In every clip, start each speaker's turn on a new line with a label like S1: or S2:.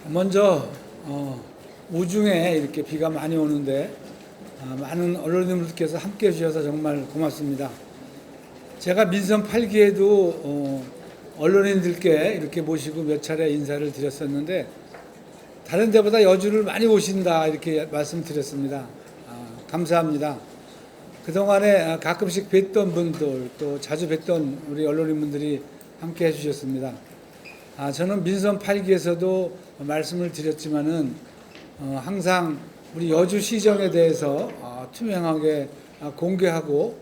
S1: 먼저 우중에 이렇게 비가 많이 오는데 많은 언론인분들께서 함께해 주셔서 정말 고맙습니다. 제가 민선 8기에도 언론인들께 이렇게 모시고 몇 차례 인사를 드렸었는데 다른 데보다 여주를 많이 오신다 이렇게 말씀드렸습니다. 감사합니다. 그동안에 가끔씩 뵀던 분들 또 자주 뵀던 우리 언론인분들이 함께 해주셨습니다. 저는 민선 8기에서도 말씀을 드렸지만은 항상 우리 여주 시정에 대해서 투명하게 공개하고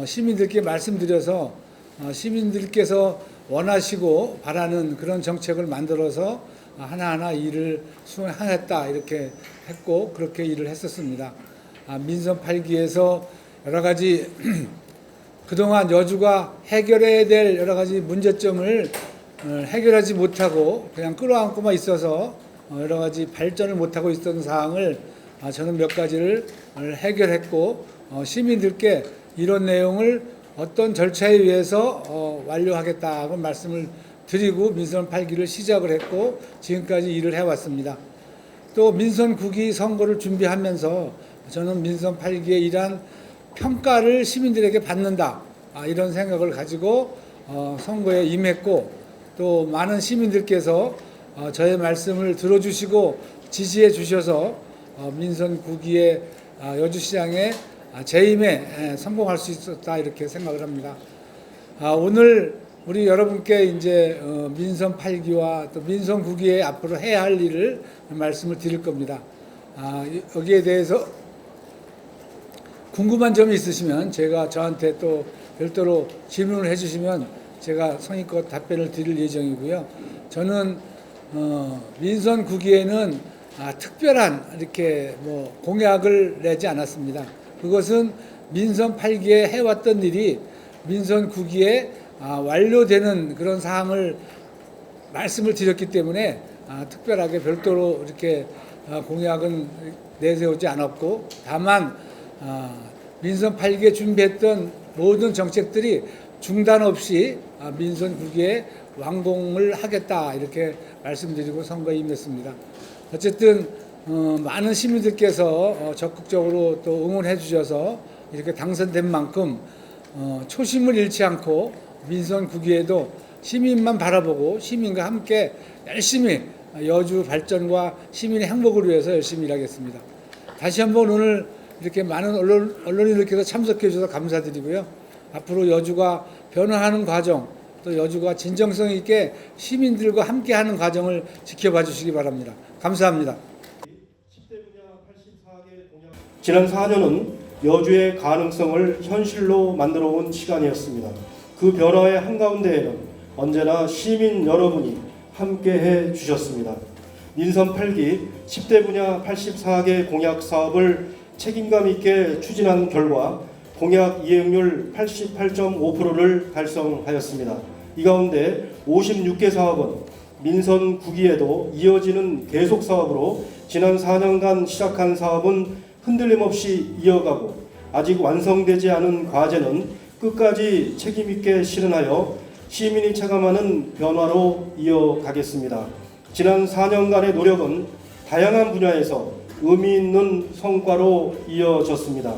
S1: 시민들께 말씀드려서 시민들께서 원하시고 바라는 그런 정책을 만들어서 하나하나 일을 수행하겠다 이렇게 했고 그렇게 일을 했었습니다. 민선 8기에서 여러 가지 그동안 여주가 해결해야 될 여러 가지 문제점을 해결하지 못하고 그냥 끌어안고만 있어서 여러 가지 발전을 못하고 있던 사항을 저는 몇 가지를 해결했고 시민들께 이런 내용을 어떤 절차에 의해서 완료하겠다고 말씀을 드리고 민선 8기를 시작을 했고 지금까지 일을 해왔습니다. 또 민선 9기 선거를 준비하면서 저는 민선 8기에 이러한 평가를 시민들에게 받는다 이런 생각을 가지고 선거에 임했고 또 많은 시민들께서 저의 말씀을 들어주시고 지지해 주셔서 민선 9기의 여주시장에 재임에 성공할 수 있었다 이렇게 생각을 합니다. 오늘 우리 여러분께 이제 민선 8기와 또 민선 9기에 앞으로 해야 할 일을 말씀을 드릴 겁니다. 여기에 대해서 궁금한 점이 있으시면 제가 저한테 또 별도로 질문을 해주시면 제가 성의껏 답변을 드릴 예정이고요. 저는 민선 9기에는 특별한 이렇게 공약을 내지 않았습니다. 그것은 민선 8기에 해왔던 일이 민선 9기에 완료되는 그런 사항을 말씀을 드렸기 때문에 특별하게 별도로 이렇게 공약은 내세우지 않았고 다만 민선 8기에 준비했던 모든 정책들이 중단 없이 민선 9기에 완공을 하겠다 이렇게 말씀드리고 선거에 임했습니다. 어쨌든 많은 시민들께서 적극적으로 또 응원해 주셔서 이렇게 당선된 만큼 초심을 잃지 않고 민선 9기에도 시민만 바라보고 시민과 함께 열심히 여주 발전과 시민의 행복을 위해서 열심히 일하겠습니다. 다시 한번 오늘 이렇게 많은 언론인들께서 참석해 주셔서 감사드리고요. 앞으로 여주가 변화하는 과정 또 여주가 진정성 있게 시민들과 함께하는 과정을 지켜봐 주시기 바랍니다. 감사합니다.
S2: 지난 4년은 여주의 가능성을 현실로 만들어온 시간이었습니다. 그 변화의 한가운데에는 언제나 시민 여러분이 함께해 주셨습니다. 민선 8기 10대 분야 84개 공약 사업을 책임감 있게 추진한 결과 공약 이행률 88.5%를 달성하였습니다. 이 가운데 56개 사업은 민선 9기에도 이어지는 계속 사업으로 지난 4년간 시작한 사업은 흔들림 없이 이어가고 아직 완성되지 않은 과제는 끝까지 책임있게 실현하여 시민이 체감하는 변화로 이어가겠습니다. 지난 4년간의 노력은 다양한 분야에서 의미 있는 성과로 이어졌습니다.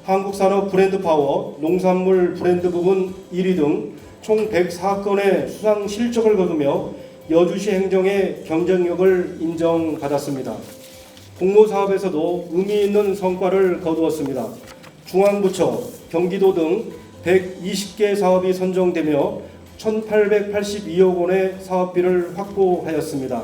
S2: 한국산업 브랜드 파워, 농산물 브랜드 부분 1위 등 총 104건의 수상 실적을 거두며 여주시 행정의 경쟁력을 인정받았습니다. 공모사업에서도 의미 있는 성과를 거두었습니다. 중앙부처, 경기도 등 120개 사업이 선정되며 1,882억 원의 사업비를 확보하였습니다.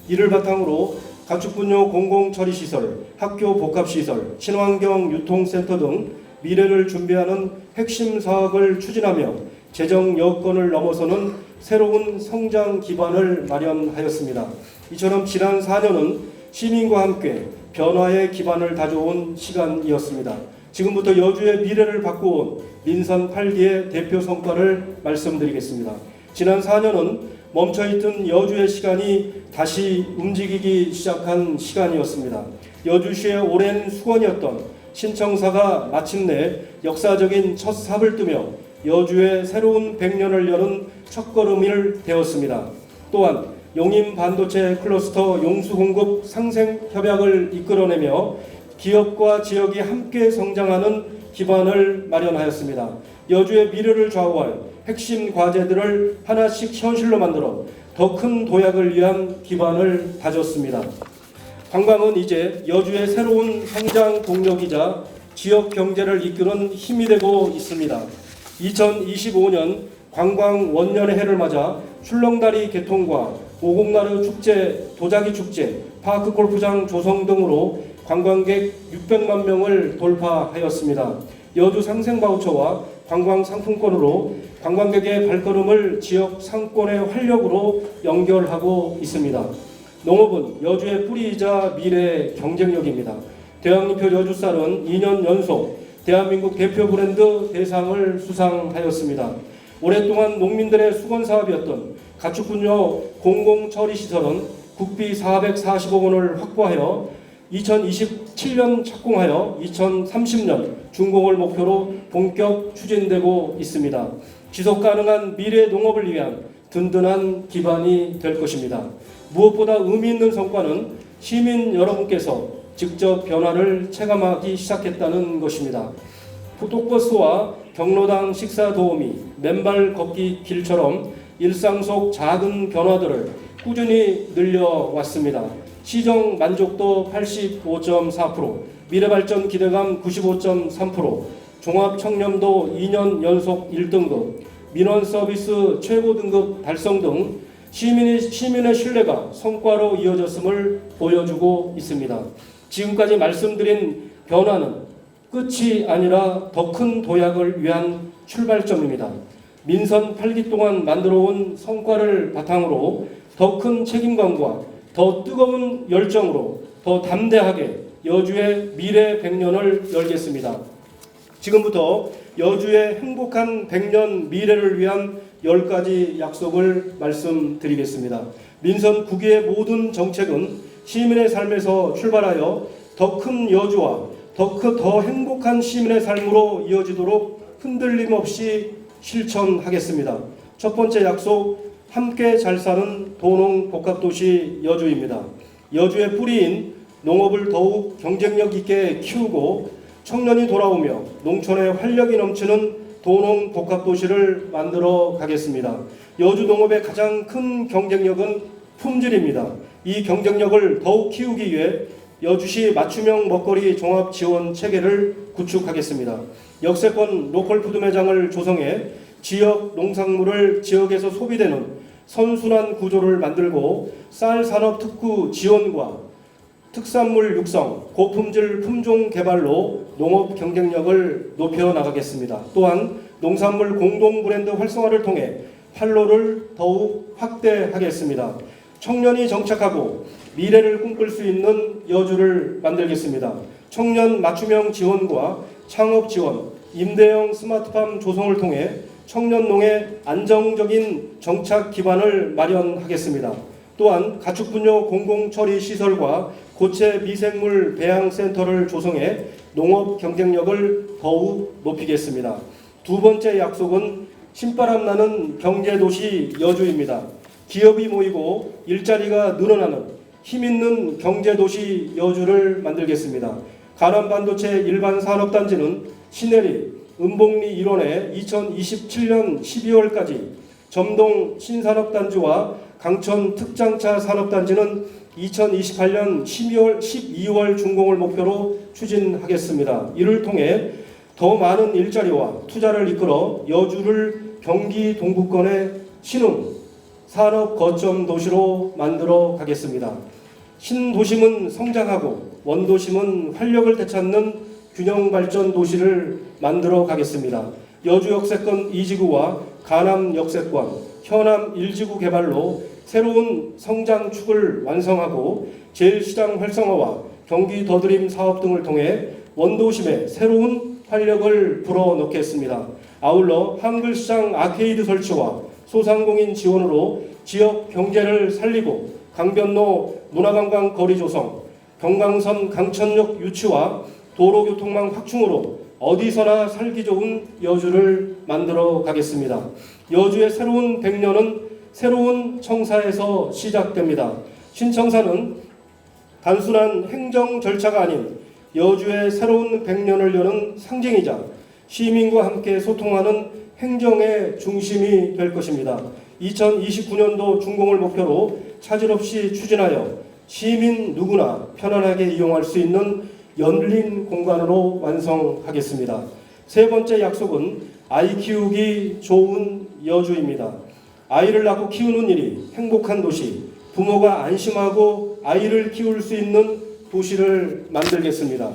S2: 이를 바탕으로 가축분뇨 공공처리시설, 학교 복합시설, 친환경 유통센터 등 미래를 준비하는 핵심 사업을 추진하며 재정 여건을 넘어서는 새로운 성장 기반을 마련하였습니다. 이처럼 지난 4년은 시민과 함께 변화의 기반을 다져온 시간이었습니다. 지금부터 여주의 미래를 바꿔온 민선 8기의 대표 성과를 말씀드리겠습니다. 지난 4년은 멈춰있던 여주의 시간이 다시 움직이기 시작한 시간이었습니다. 여주시의 오랜 수건이었던 신청사가 마침내 역사적인 첫 삽을 뜨며 여주의 새로운 100년을 여는 첫걸음이 되었습니다. 또한 용인 반도체 클러스터 용수 공급 상생 협약을 이끌어내며 기업과 지역이 함께 성장하는 기반을 마련하였습니다. 여주의 미래를 좌우할 핵심 과제들을 하나씩 현실로 만들어 더 큰 도약을 위한 기반을 다졌습니다. 관광은 이제 여주의 새로운 성장 동력이자 지역 경제를 이끄는 힘이 되고 있습니다. 2025년 관광 원년의 해를 맞아 출렁다리 개통과 오곡나루 축제, 도자기 축제, 파크 골프장 조성 등으로 관광객 600만 명을 돌파하였습니다. 여주 상생 바우처와 관광 상품권으로 관광객의 발걸음을 지역 상권의 활력으로 연결하고 있습니다. 농업은 여주의 뿌리이자 미래의 경쟁력입니다. 대왕리표 여주쌀은 2년 연속 대한민국 대표 브랜드 대상을 수상하였습니다. 오랫동안 농민들의 수건 사업이었던 가축분뇨 공공처리시설은 국비 440억 원을 확보하여 2027년 착공하여 2030년 준공을 목표로 본격 추진되고 있습니다. 지속가능한 미래 농업을 위한 든든한 기반이 될 것입니다. 무엇보다 의미 있는 성과는 시민 여러분께서 직접 변화를 체감하기 시작했다는 것입니다. 포톡버스와 경로당 식사 도우미, 맨발 걷기 길처럼 일상 속 작은 변화들을 꾸준히 늘려왔습니다. 시정 만족도 85.4%, 미래발전 기대감 95.3%, 종합청렴도 2년 연속 1등급, 민원 서비스 최고 등급 달성 등 시민의 신뢰가 성과로 이어졌음을 보여주고 있습니다. 지금까지 말씀드린 변화는 끝이 아니라 더 큰 도약을 위한 출발점입니다. 민선 8기 동안 만들어온 성과를 바탕으로 더 큰 책임감과 더 뜨거운 열정으로 더 담대하게 여주의 미래 100년을 열겠습니다. 지금부터 여주의 행복한 100년 미래를 위한 10가지 약속을 말씀드리겠습니다. 민선 9기의 모든 정책은 시민의 삶에서 출발하여 더 큰 여주와 더 행복한 시민의 삶으로 이어지도록 흔들림 없이 실천하겠습니다. 첫 번째 약속, 함께 잘 사는 도농 복합도시 여주입니다. 여주의 뿌리인 농업을 더욱 경쟁력 있게 키우고 청년이 돌아오며 농촌의 활력이 넘치는 도농 복합도시를 만들어 가겠습니다. 여주 농업의 가장 큰 경쟁력은 품질입니다. 이 경쟁력을 더욱 키우기 위해 여주시 맞춤형 먹거리 종합 지원 체계를 구축하겠습니다. 역세권 로컬 푸드 매장을 조성해 지역 농산물을 지역에서 소비되는 선순환 구조를 만들고 쌀 산업 특구 지원과 특산물 육성, 고품질 품종 개발로 농업 경쟁력을 높여 나가겠습니다. 또한 농산물 공동 브랜드 활성화를 통해 활로를 더욱 확대하겠습니다. 청년이 정착하고 미래를 꿈꿀 수 있는 여주를 만들겠습니다. 청년 맞춤형 지원과 창업 지원, 임대형 스마트팜 조성을 통해 청년농의 안정적인 정착 기반을 마련하겠습니다. 또한 가축분뇨 공공처리 시설과 고체 미생물 배양센터를 조성해 농업 경쟁력을 더욱 높이겠습니다. 두 번째 약속은 신바람 나는 경제도시 여주입니다. 기업이 모이고 일자리가 늘어나는 힘있는 경제도시 여주를 만들겠습니다. 가남반도체 일반산업단지는 신해리, 은복리 일원에 2027년 12월까지, 점동 신산업단지와 강천 특장차 산업단지는 2028년 12월 준공을 목표로 추진하겠습니다. 이를 통해 더 많은 일자리와 투자를 이끌어 여주를 경기 동부권의 신흥 산업 거점 도시로 만들어 가겠습니다. 신도심은 성장하고 원도심은 활력을 되찾는 균형 발전 도시를 만들어 가겠습니다. 여주 역세권 2지구와 가남 역세권, 현암 1지구 개발로 새로운 성장축을 완성하고 제1시장 활성화와 경기 더드림 사업 등을 통해 원도심에 새로운 활력을 불어넣겠습니다. 아울러 한글시장 아케이드 설치와 소상공인 지원으로 지역 경제를 살리고 강변로 문화관광 거리 조성, 경강선 강천역 유치와 도로교통망 확충으로 어디서나 살기 좋은 여주를 만들어 가겠습니다. 여주의 새로운 100년은 새로운 청사에서 시작됩니다. 신청사는 단순한 행정 절차가 아닌 여주의 새로운 100년을 여는 상징이자 시민과 함께 소통하는 행정의 중심이 될 것입니다. 2029년도 준공을 목표로 차질 없이 추진하여 시민 누구나 편안하게 이용할 수 있는 열린 공간으로 완성하겠습니다. 세 번째 약속은 아이 키우기 좋은 여주입니다. 아이를 낳고 키우는 일이 행복한 도시, 부모가 안심하고 아이를 키울 수 있는 도시를 만들겠습니다.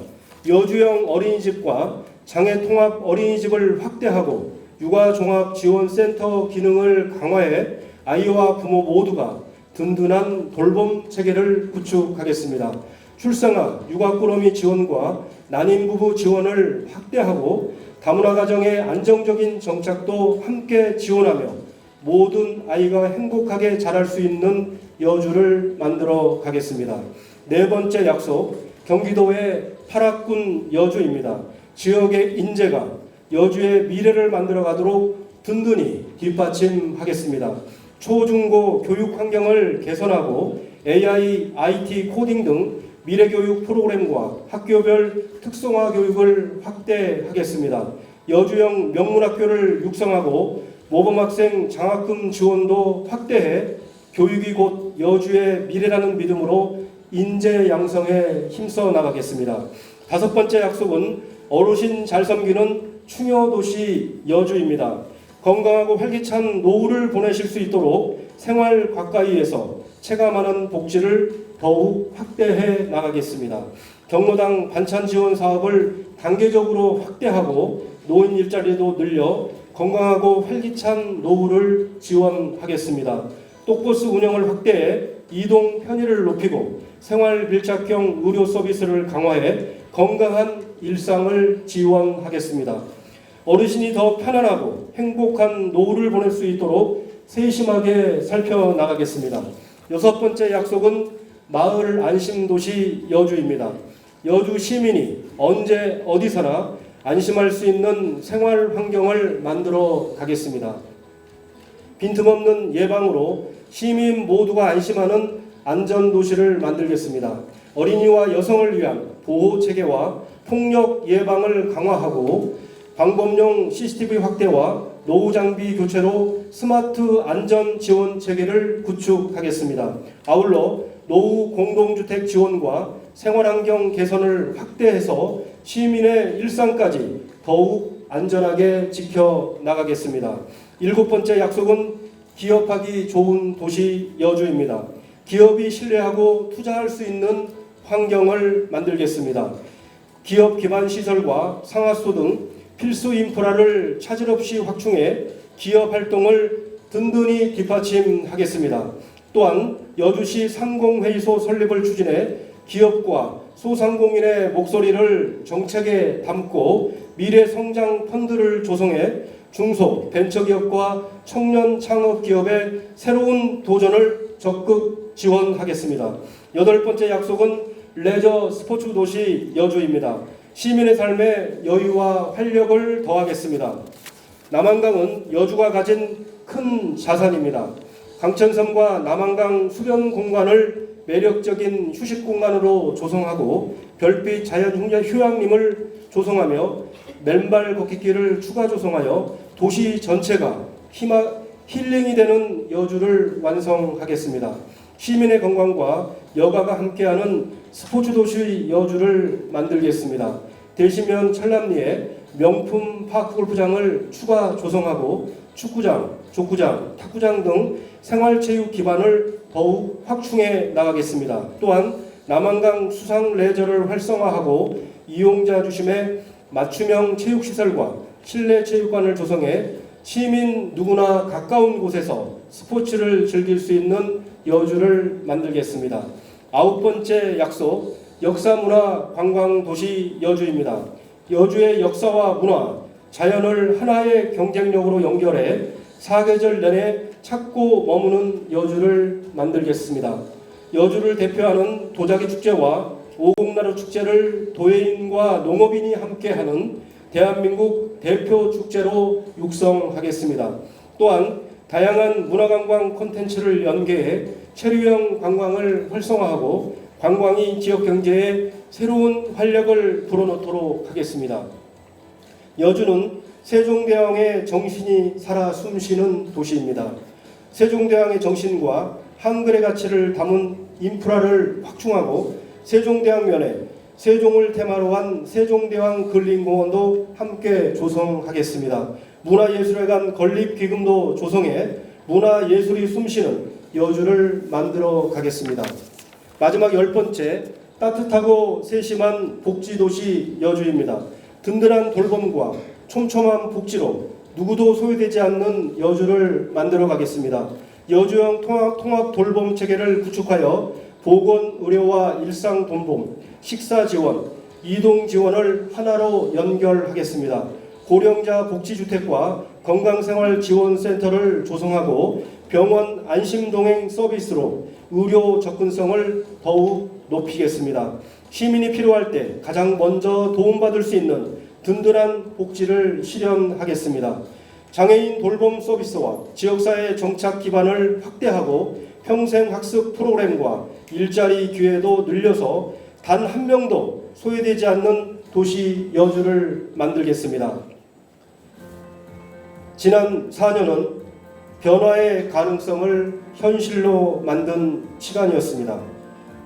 S2: 여주형 어린이집과 장애통합 어린이집을 확대하고 육아종합지원센터 기능을 강화해 아이와 부모 모두가 든든한 돌봄 체계를 구축하겠습니다. 출생아, 육아꾸러미 지원과 난임부부 지원을 확대하고 다문화 가정의 안정적인 정착도 함께 지원하며 모든 아이가 행복하게 자랄 수 있는 여주를 만들어 가겠습니다. 네 번째 약속, 경기도의 파락군 여주입니다. 지역의 인재가 여주의 미래를 만들어 가도록 든든히 뒷받침하겠습니다. 초중고 교육 환경을 개선하고 AI, IT, 코딩 등 미래교육 프로그램과 학교별 특성화 교육을 확대하겠습니다. 여주형 명문학교를 육성하고 모범학생 장학금 지원도 확대해 교육이 곧 여주의 미래라는 믿음으로 인재 양성에 힘써 나가겠습니다. 다섯 번째 약속은 어르신 잘 섬기는 충여도시 여주입니다. 건강하고 활기찬 노후를 보내실 수 있도록 생활 가까이에서 체감하는 복지를 더욱 확대해 나가겠습니다. 경로당 반찬 지원 사업을 단계적으로 확대하고 노인 일자리도 늘려 건강하고 활기찬 노후를 지원하겠습니다. 똑버스 운영을 확대해 이동 편의를 높이고 생활 밀착형 의료 서비스를 강화해 건강한 일상을 지원하겠습니다. 어르신이 더 편안하고 행복한 노후를 보낼 수 있도록 세심하게 살펴나가겠습니다. 여섯 번째 약속은 마을 안심도시 여주입니다. 여주 시민이 언제 어디서나 안심할 수 있는 생활 환경을 만들어 가겠습니다. 빈틈없는 예방으로 시민 모두가 안심하는 안전도시를 만들겠습니다. 어린이와 여성을 위한 보호 체계와 폭력 예방을 강화하고 방범용 CCTV 확대와 노후 장비 교체로 스마트 안전 지원 체계를 구축하겠습니다. 아울러 노후 공동주택 지원과 생활환경 개선을 확대해서 시민의 일상까지 더욱 안전하게 지켜나가겠습니다. 일곱 번째 약속은 기업하기 좋은 도시 여주입니다. 기업이 신뢰하고 투자할 수 있는 환경을 만들겠습니다. 기업 기반 시설과 상하수 등 필수 인프라를 차질 없이 확충해 기업 활동을 든든히 뒷받침하겠습니다. 또한 여주시 상공회의소 설립을 추진해 기업과 소상공인의 목소리를 정책에 담고 미래 성장 펀드를 조성해 중소, 벤처기업과 청년 창업기업의 새로운 도전을 적극 지원하겠습니다. 여덟 번째 약속은 레저 스포츠 도시 여주입니다. 시민의 삶에 여유와 활력을 더하겠습니다. 남한강은 여주가 가진 큰 자산입니다. 강천섬과 남한강 수변 공간을 매력적인 휴식 공간으로 조성하고 별빛 자연 휴양림을 조성하며 맨발 걷기길을 추가 조성하여 도시 전체가 힐링이 되는 여주를 완성하겠습니다. 시민의 건강과 여가가 함께하는 스포츠 도시 여주를 만들겠습니다. 대시면 철남리에 명품 파크 골프장을 추가 조성하고 축구장, 족구장, 탁구장 등 생활체육 기반을 더욱 확충해 나가겠습니다. 또한 남한강 수상 레저를 활성화하고 이용자 중심의 맞춤형 체육시설과 실내 체육관을 조성해 시민 누구나 가까운 곳에서 스포츠를 즐길 수 있는 여주를 만들겠습니다. 아홉 번째 약속, 역사문화 관광도시 여주입니다. 여주의 역사와 문화, 자연을 하나의 경쟁력으로 연결해 사계절 내내 찾고 머무는 여주를 만들겠습니다. 여주를 대표하는 도자기 축제와 오곡나루 축제를 도예인과 농업인이 함께하는 대한민국 대표 축제로 육성하겠습니다. 또한 다양한 문화관광 콘텐츠를 연계해 체류형 관광을 활성화하고 관광이 지역 경제에 새로운 활력을 불어넣도록 하겠습니다. 여주는 세종대왕의 정신이 살아 숨쉬는 도시입니다. 세종대왕의 정신과 한글의 가치를 담은 인프라를 확충하고 세종대왕면에 세종을 테마로 한 세종대왕 근린공원도 함께 조성하겠습니다. 문화예술회관 건립기금도 조성해 문화예술이 숨쉬는 여주를 만들어 가겠습니다. 마지막 10번째, 따뜻하고 세심한 복지도시 여주입니다. 든든한 돌봄과 촘촘한 복지로 누구도 소외되지 않는 여주를 만들어 가겠습니다. 여주형 통합 돌봄 체계를 구축하여 보건, 의료와 일상 돌봄, 식사 지원, 이동 지원을 하나로 연결하겠습니다. 고령자 복지주택과 건강생활지원센터를 조성하고 병원 안심동행 서비스로 의료 접근성을 더욱 높이겠습니다. 시민이 필요할 때 가장 먼저 도움받을 수 있는 든든한 복지를 실현하겠습니다. 장애인 돌봄 서비스와 지역사회 정착 기반을 확대하고 평생학습 프로그램과 일자리 기회도 늘려서 단 한 명도 소외되지 않는 도시 여주를 만들겠습니다. 지난 4년은 변화의 가능성을 현실로 만든 시간이었습니다.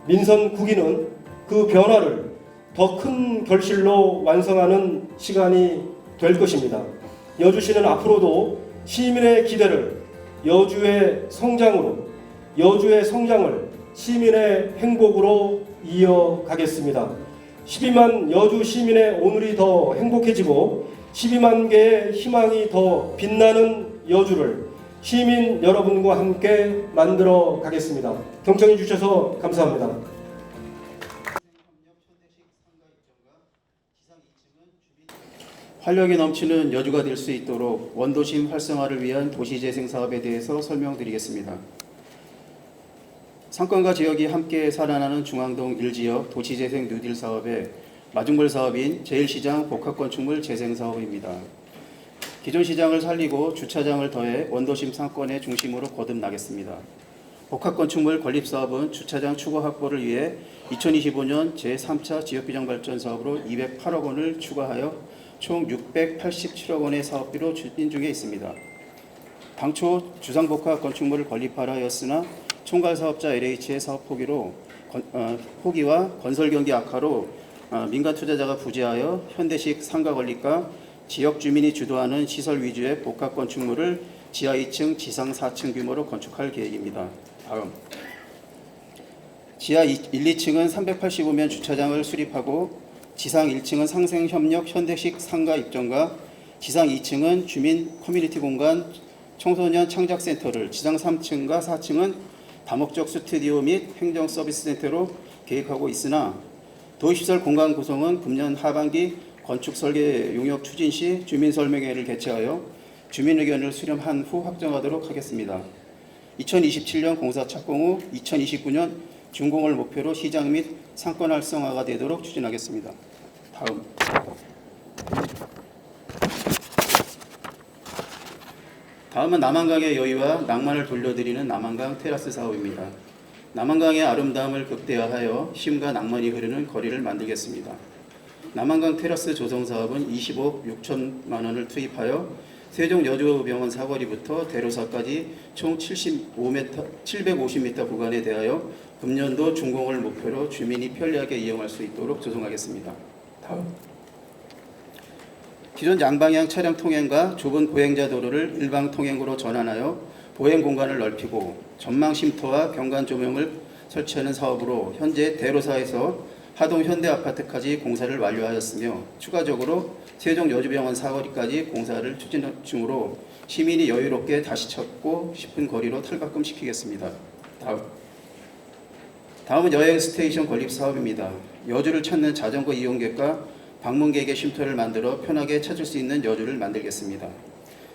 S2: 민선 9기는 그 변화를 더 큰 결실로 완성하는 시간이 될 것입니다. 여주시는 앞으로도 시민의 기대를 여주의 성장으로, 여주의 성장을 시민의 행복으로 이어가겠습니다. 12만 여주 시민의 오늘이 더 행복해지고 12만 개의 희망이 더 빛나는 여주를 시민 여러분과 함께 만들어 가겠습니다. 경청해 주셔서 감사합니다.
S3: 활력이 넘치는 여주가 될 수 있도록 원도심 활성화를 위한 도시재생 사업에 대해서 설명드리겠습니다. 상권과 지역이 함께 살아나는 중앙동 1지역 도시재생 뉴딜 사업의 마중물 사업인 제1시장 복합건축물 재생사업입니다. 기존 시장을 살리고 주차장을 더해 원도심 상권의 중심으로 거듭나겠습니다. 복합건축물 건립사업은 주차장 추가 확보를 위해 2025년 제3차 지역비정발전 사업으로 208억 원을 추가하여 총 687억 원의 사업비로 추진 중에 있습니다. 당초 주상복합 건축물을 건립하라 하였으나 총괄사업자 LH의 사업 포기와 건설 경기 악화로 민간 투자자가 부재하여 현대식 상가 건립과 지역 주민이 주도하는 시설 위주의 복합 건축물을 지하 2층, 지상 4층 규모로 건축할 계획입니다. 다음 지하 1, 2층은 385면 주차장을 수립하고 지상 1층은 상생협력 현대식 상가 입점과 지상 2층은 주민 커뮤니티 공간 청소년 창작센터를, 지상 3층과 4층은 다목적 스튜디오 및 행정 서비스 센터로 계획하고 있으나 도시시설 공간 구성은 금년 하반기 건축 설계 용역 추진 시 주민 설명회를 개최하여 주민 의견을 수렴한 후 확정하도록 하겠습니다. 2027년 공사 착공 후 2029년 준공을 목표로 시장 및 상권 활성화가 되도록 추진하겠습니다. 다음은 남한강의 여유와 낭만을 돌려드리는 남한강 테라스 사업입니다. 남한강의 아름다움을 극대화하여 쉼과 낭만이 흐르는 거리를 만들겠습니다. 남한강 테라스 조성 사업은 20억 6천만 원을 투입하여 세종 여주병원 사거리부터 대로사까지 총 750m 구간에 대하여 금년도 준공을 목표로 주민이 편리하게 이용할 수 있도록 조성하겠습니다. 다음. 기존 양방향 차량 통행과 좁은 보행자 도로를 일방 통행으로 전환하여 보행 공간을 넓히고 전망 쉼터와 경관 조명을 설치하는 사업으로 현재 대로사에서 하동 현대아파트까지 공사를 완료하였으며 추가적으로 세종 여주병원 사거리까지 공사를 추진 중으로 시민이 여유롭게 다시 찾고 싶은 거리로 탈바꿈시키겠습니다. 다음은 여행 스테이션 건립 사업입니다. 여주를 찾는 자전거 이용객과 방문객의 쉼터를 만들어 편하게 찾을 수 있는 여주를 만들겠습니다.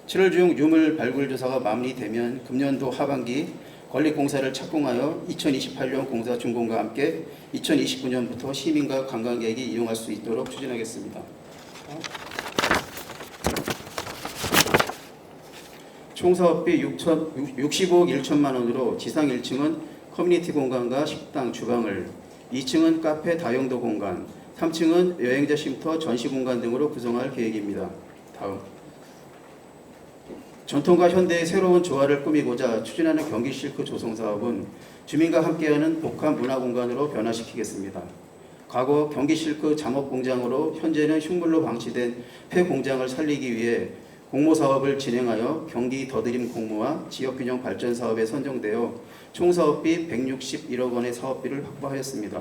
S3: 7월 중 유물 발굴 조사가 마무리되면 금년도 하반기 건립 공사를 착공하여 2028년 공사 준공과 함께 2029년부터 시민과 관광객이 이용할 수 있도록 추진하겠습니다. 총 사업비 60억 1천만 원으로 지상 1층은 커뮤니티 공간과 식당, 주방을, 2층은 카페, 다용도 공간, 3층은 여행자 쉼터, 전시 공간 등으로 구성할 계획입니다. 다음. 전통과 현대의 새로운 조화를 꾸미고자 추진하는 경기 실크 조성 사업은 주민과 함께하는 복합 문화 공간으로 변화시키겠습니다. 과거 경기 실크 잠업 공장으로 현재는 흉물로 방치된 폐 공장을 살리기 위해 공모 사업을 진행하여 경기 더드림 공모와 지역균형 발전 사업에 선정되어 총 사업비 161억 원의 사업비를 확보하였습니다.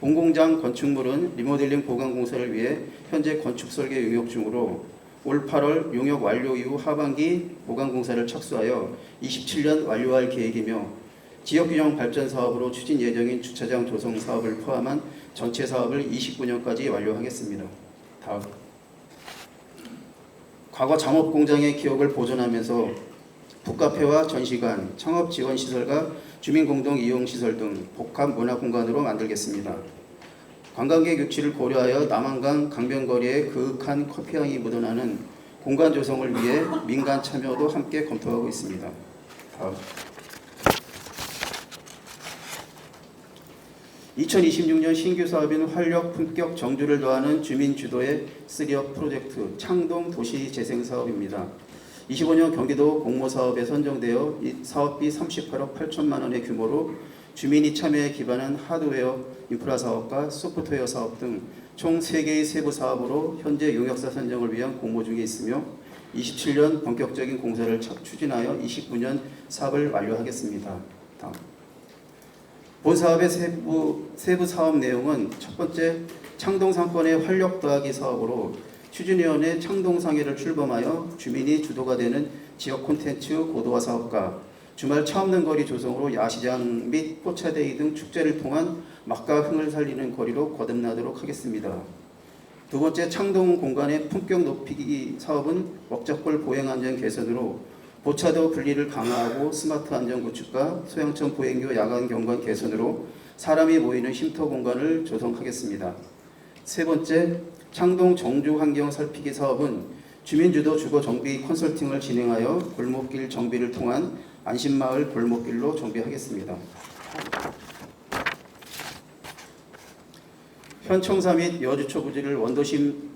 S3: 본공장 건축물은 리모델링 보강 공사를 위해 현재 건축 설계 용역 중으로 올 8월 용역 완료 이후 하반기 보강 공사를 착수하여 27년 완료할 계획이며 지역균형 발전 사업으로 추진 예정인 주차장 조성 사업을 포함한 전체 사업을 29년까지 완료하겠습니다. 다음. 과거 잠업 공장의 기억을 보존하면서 북카페와 전시관, 창업 지원 시설과 주민 공동 이용 시설 등 복합 문화 공간으로 만들겠습니다. 관광객 유치를 고려하여 남한강 강변거리에 그윽한 커피향이 묻어나는 공간 조성을 위해 민간 참여도 함께 검토하고 있습니다. 다음. 2026년 신규 사업인 활력 품격 정주를 더하는 주민 주도의 3업 프로젝트 창동 도시 재생 사업입니다. 25년 경기도 공모 사업에 선정되어 사업비 38억 8천만 원의 규모로 주민이 참여에 기반한 하드웨어 인프라 사업과 소프트웨어 사업 등 총 3개의 세부 사업으로 현재 용역사 선정을 위한 공모 중에 있으며 27년 본격적인 공사를 추진하여 29년 사업을 완료하겠습니다. 다음. 본 사업의 세부 사업 내용은 첫 번째, 창동 상권의 활력 더하기 사업으로 추진위원회 창동상회를 출범하여 주민이 주도가 되는 지역 콘텐츠 고도화 사업과 주말 차 없는 거리 조성으로 야시장 및 포차데이 등 축제를 통한 맛과 흥을 살리는 거리로 거듭나도록 하겠습니다. 두 번째, 창동 공간의 품격 높이기 사업은 먹자골 보행 안전 개선으로 보차도 분리를 강화하고 스마트 안전 구축과 소양천 보행교 야간 경관 개선으로 사람이 모이는 쉼터 공간을 조성하겠습니다. 세 번째, 창동 정주 환경 살피기 사업은 주민주도 주거 정비 컨설팅을 진행하여 골목길 정비를 통한 안심마을 골목길로 정비하겠습니다. 현청사 및 여주초 부지를 원도심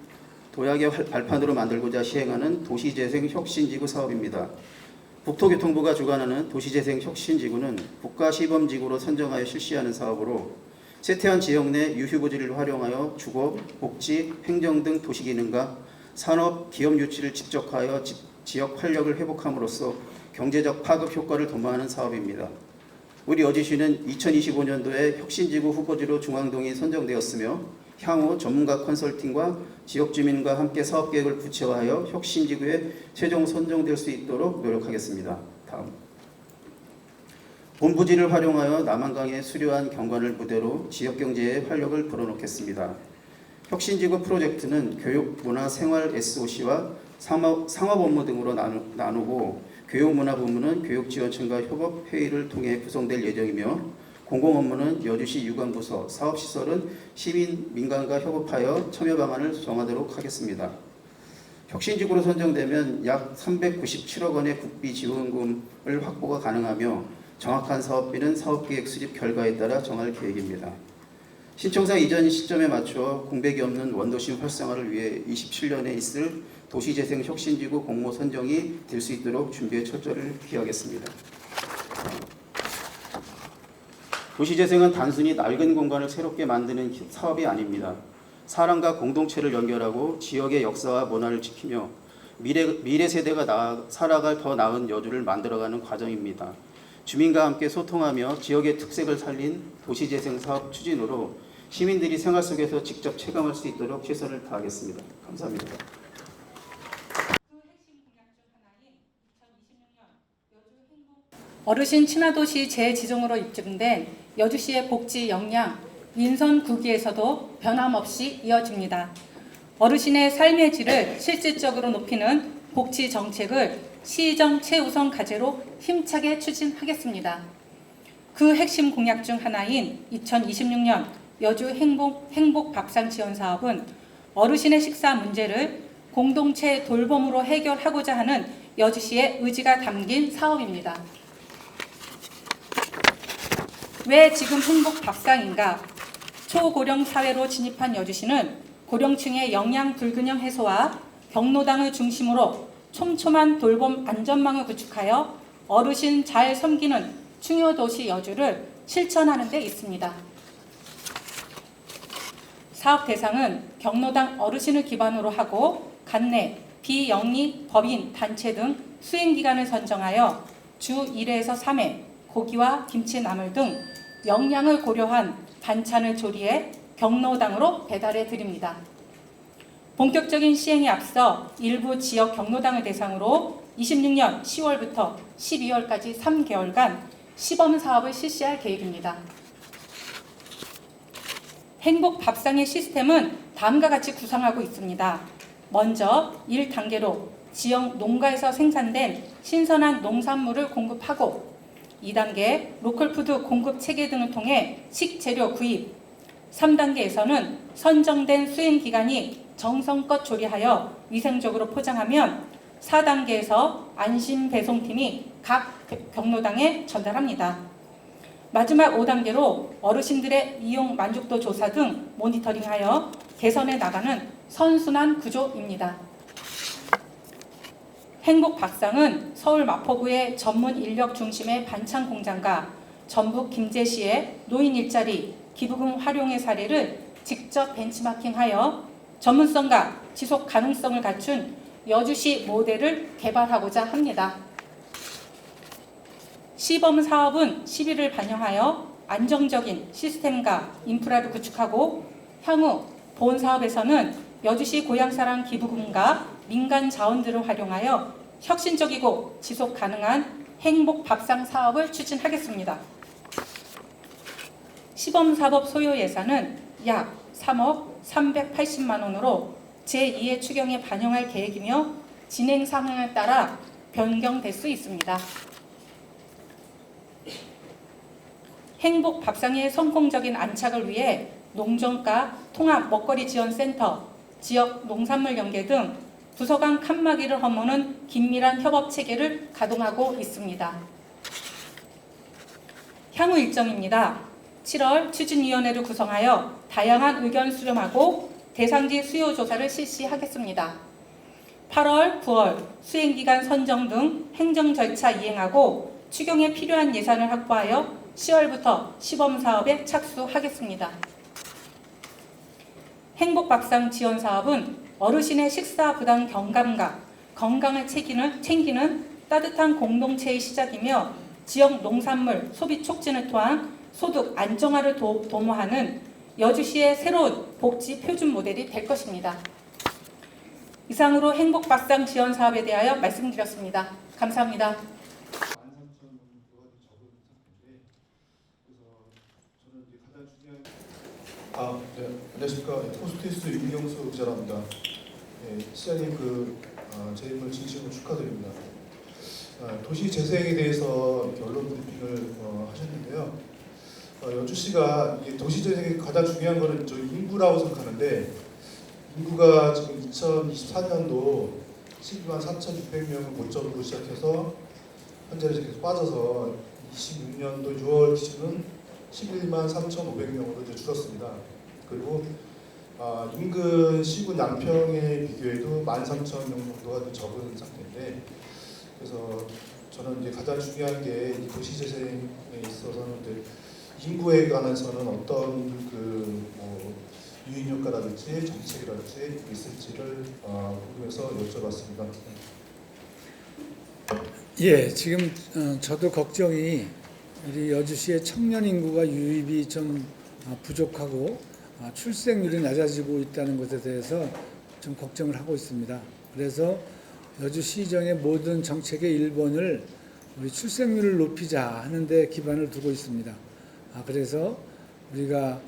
S3: 도약의 발판으로 만들고자 시행하는 도시재생 혁신지구 사업입니다. 국토교통부가 주관하는 도시재생 혁신지구는 국가시범지구로 선정하여 실시하는 사업으로 세태한 지역 내 유휴부지를 활용하여 주거, 복지, 행정 등 도시기능과 산업, 기업 유치를 집적하여 지역 활력을 회복함으로써 경제적 파급 효과를 도모하는 사업입니다. 우리 여주시는 2025년도에 혁신지구 후보지로 중앙동이 선정되었으며 향후 전문가 컨설팅과 지역 주민과 함께 사업계획을 구체화하여 혁신지구에 최종 선정될 수 있도록 노력하겠습니다. 다음. 본부지를 활용하여 남한강의 수려한 경관을 무대로 지역경제에 활력을 불어넣겠습니다. 혁신지구 프로젝트는 교육, 문화, 생활 SOC와 상업 업무 등으로 나누고 교육문화부문은 교육지원청과 협업회의를 통해 구성될 예정이며 공공업무는 여주시 유관부서, 사업시설은 시민, 민간과 협업하여 참여 방안을 정하도록 하겠습니다. 혁신지구로 선정되면 약 397억 원의 국비 지원금을 확보가 가능하며 정확한 사업비는 사업계획 수립 결과에 따라 정할 계획입니다. 신청사 이전 시점에 맞춰 공백이 없는 원도심 활성화를 위해 27년에 있을 도시재생 혁신지구 공모 선정이 될 수 있도록 준비에 철저를 기하겠습니다. 도시재생은 단순히 낡은 공간을 새롭게 만드는 사업이 아닙니다. 사람과 공동체를 연결하고 지역의 역사와 문화를 지키며 미래 세대가 살아갈 더 나은 여주를 만들어가는 과정입니다. 주민과 함께 소통하며 지역의 특색을 살린 도시재생 사업 추진으로 시민들이 생활 속에서 직접 체감할 수 있도록 최선을 다하겠습니다. 감사합니다.
S4: 어르신 친화도시 재지정으로 입증된 여주시의 복지 역량, 민선 9기에서도 변함없이 이어집니다. 어르신의 삶의 질을 실질적으로 높이는 복지 정책을 시정 최우선 과제로 힘차게 추진하겠습니다. 그 핵심 공약 중 하나인 2026년 여주 행복 밥상 지원 사업은 어르신의 식사 문제를 공동체 돌봄으로 해결하고자 하는 여주시의 의지가 담긴 사업입니다. 왜 지금 행복밥상인가? 초고령 사회로 진입한 여주시는 고령층의 영양 불균형 해소와 경로당을 중심으로 촘촘한 돌봄 안전망을 구축하여 어르신 잘 섬기는 충효도시 여주를 실천하는 데 있습니다. 사업 대상은 경로당 어르신을 기반으로 하고 간내, 비영리 법인, 단체 등 수행기관을 선정하여 주 1회에서 3회 고기와 김치, 나물 등 영양을 고려한 반찬을 조리해 경로당으로 배달해 드립니다. 본격적인 시행에 앞서 일부 지역 경로당을 대상으로 26년 10월부터 12월까지 3개월간 시범 사업을 실시할 계획입니다. 행복밥상의 시스템은 다음과 같이 구성하고 있습니다. 먼저 1단계로 지역 농가에서 생산된 신선한 농산물을 공급하고 2단계 로컬푸드 공급 체계 등을 통해 식재료 구입, 3단계에서는 선정된 수행기관이 정성껏 조리하여 위생적으로 포장하면 4단계에서 안심 배송팀이 각 경로당에 전달합니다. 마지막 5단계로 어르신들의 이용 만족도 조사 등 모니터링하여 개선해 나가는 선순환 구조입니다. 행복밥상은 서울 마포구의 전문 인력 중심의 반찬 공장과 전북 김제시의 노인 일자리 기부금 활용의 사례를 직접 벤치마킹하여 전문성과 지속 가능성을 갖춘 여주시 모델을 개발하고자 합니다. 시범 사업은 시비를 반영하여 안정적인 시스템과 인프라를 구축하고 향후 본 사업에서는 여주시 고향사랑 기부금과 민간 자원들을 활용하여 혁신적이고 지속 가능한 행복밥상 사업을 추진하겠습니다. 시범사업 소요 예산은 약 3억 380만 원으로 제2의 추경에 반영할 계획이며 진행 상황에 따라 변경될 수 있습니다. 행복밥상의 성공적인 안착을 위해 농정가 통합 먹거리 지원센터, 지역 농산물 연계 등 부서 간 칸막이를 허무는 긴밀한 협업 체계를 가동하고 있습니다. 향후 일정입니다. 7월 추진위원회를 구성하여 다양한 의견 수렴하고 대상지 수요 조사를 실시하겠습니다. 8월, 9월 수행기간 선정 등 행정 절차 이행하고 추경에 필요한 예산을 확보하여 10월부터 시범사업에 착수하겠습니다. 행복밥상 지원사업은 어르신의 식사 부담 경감과 건강을 챙기는 따뜻한 공동체의 시작이며 지역 농산물 소비 촉진을 통한 소득 안정화를 도모하는 여주시의 새로운 복지 표준 모델이 될 것입니다. 이상으로 행복밥상 지원 사업에 대하여 말씀드렸습니다. 감사합니다.
S5: 네, 안녕하십니까. 포스트뉴스 윤경수 기자랍니다. 네, 시장님 재임을 진심으로 축하드립니다. 도시 재생에 대해서 언론 브리핑을 하셨는데요. 여주시가 도시 재생의 가장 중요한 것은 저 인구라고 생각하는데 인구가 지금 2024년도 12만 4,600명을 고점으로 시작해서 현재는 계속 빠져서 26년도 6월 기준은 11만 3,500명으로 이제 줄었습니다. 그리고 인근 시군 양평에 비교해도 13,000명 정도가 적은 상태인데, 그래서 저는 이제 가장 중요한 게 도시 재생에 있어서는 이제 인구에 관해서는 어떤 유인 효과라든지 정책이라든지 있을지를 궁금해서 여쭤봤습니다.
S1: 예, 지금 저도 걱정이 우리 여주시의 청년 인구가 유입이 좀 부족하고 출생률이 낮아지고 있다는 것에 대해서 좀 걱정을 하고 있습니다. 그래서 여주시정의 모든 정책의 1번을 우리 출생률을 높이자 하는 데 기반을 두고 있습니다. 그래서 우리가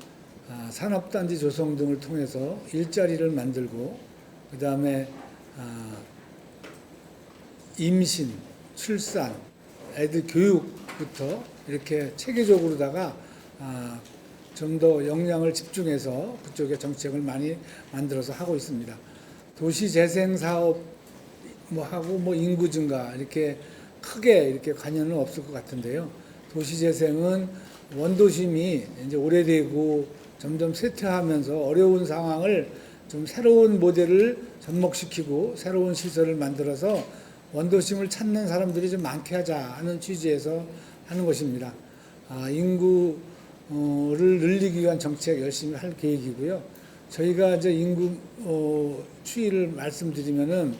S1: 산업단지 조성 등을 통해서 일자리를 만들고, 그 다음에 임신, 출산, 애들 교육부터 이렇게 체계적으로다가 좀 더 역량을 집중해서 그쪽에 정책을 많이 만들어서 하고 있습니다. 도시재생 사업을 뭐 하고 뭐 인구 증가 이렇게 크게 이렇게 관여는 없을 것 같은데요. 도시재생은 원도심이 이제 오래되고 점점 쇠퇴하면서 어려운 상황을 좀 새로운 모델을 접목시키고 새로운 시설을 만들어서 원도심을 찾는 사람들이 좀 많게 하자 하는 취지에서 하는 것입니다. 인구를 늘리기 위한 정책 열심히 할 계획이고요. 저희가 이제 인구 추이를 말씀드리면은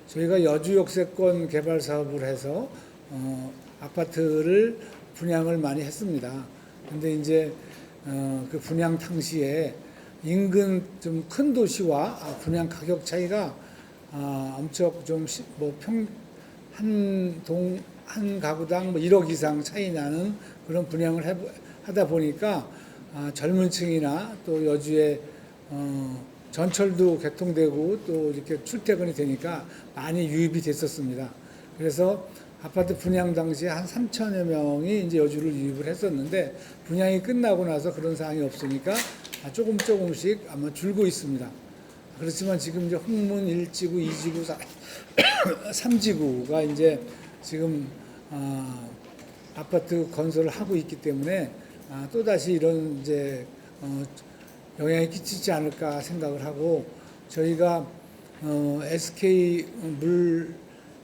S1: 저희가 여주 역세권 개발 사업을 해서 아파트를 분양을 많이 했습니다. 근데 이제 그 분양 당시에 인근 좀 큰 도시와 분양 가격 차이가 엄청 좀 뭐 한 가구당 뭐 1억 이상 차이 나는 그런 분양을 하다 보니까 젊은 층이나 또 여주에 전철도 개통되고 또 이렇게 출퇴근이 되니까 많이 유입이 됐었습니다. 그래서 아파트 분양 당시에 한 3천여 명이 이제 여주를 유입을 했었는데 분양이 끝나고 나서 그런 사항이 없으니까 조금씩 아마 줄고 있습니다. 그렇지만 지금 이제 홍문 1지구, 2지구, 3지구가 이제 지금 아파트 건설을 하고 있기 때문에 또다시 이런 이제 영향이 끼치지 않을까 생각을 하고 저희가 SK 물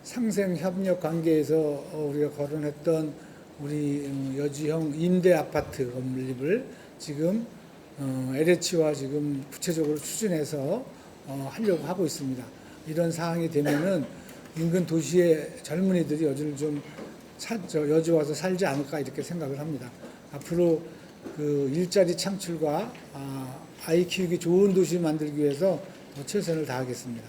S1: 상생 협력 관계에서 우리가 거론했던 우리 여주형 임대 아파트 건립을 지금 LH와 지금 구체적으로 추진해서 하려고 하고 있습니다. 이런 상황이 되면은 인근 도시의 젊은이들이 여주를 좀 여주 와서 살지 않을까 이렇게 생각을 합니다. 앞으로 그 일자리 창출과 아이 키우기 좋은 도시 만들기 위해서 더 최선을 다하겠습니다.